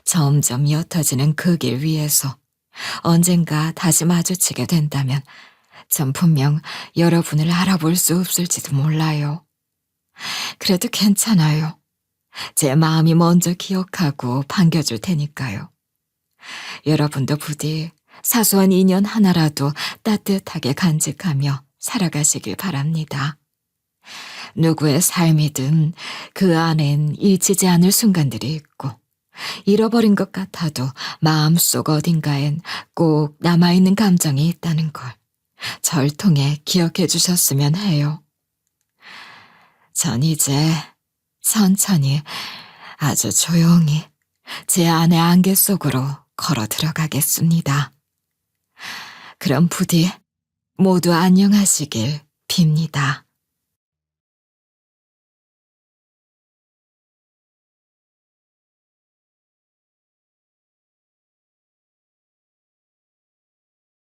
점점 옅어지는 그 길 위에서 언젠가 다시 마주치게 된다면 전 분명 여러분을 알아볼 수 없을지도 몰라요. 그래도 괜찮아요. 제 마음이 먼저 기억하고 반겨줄 테니까요. 여러분도 부디 사소한 인연 하나라도 따뜻하게 간직하며 살아가시길 바랍니다. 누구의 삶이든 그 안엔 잊히지 않을 순간들이 있고 잃어버린 것 같아도 마음속 어딘가엔 꼭 남아있는 감정이 있다는 걸 절 통해 기억해 주셨으면 해요. 전 이제 천천히 아주 조용히 제 안의 안개 속으로 걸어 들어가겠습니다. 그럼 부디 모두 안녕하시길 빕니다.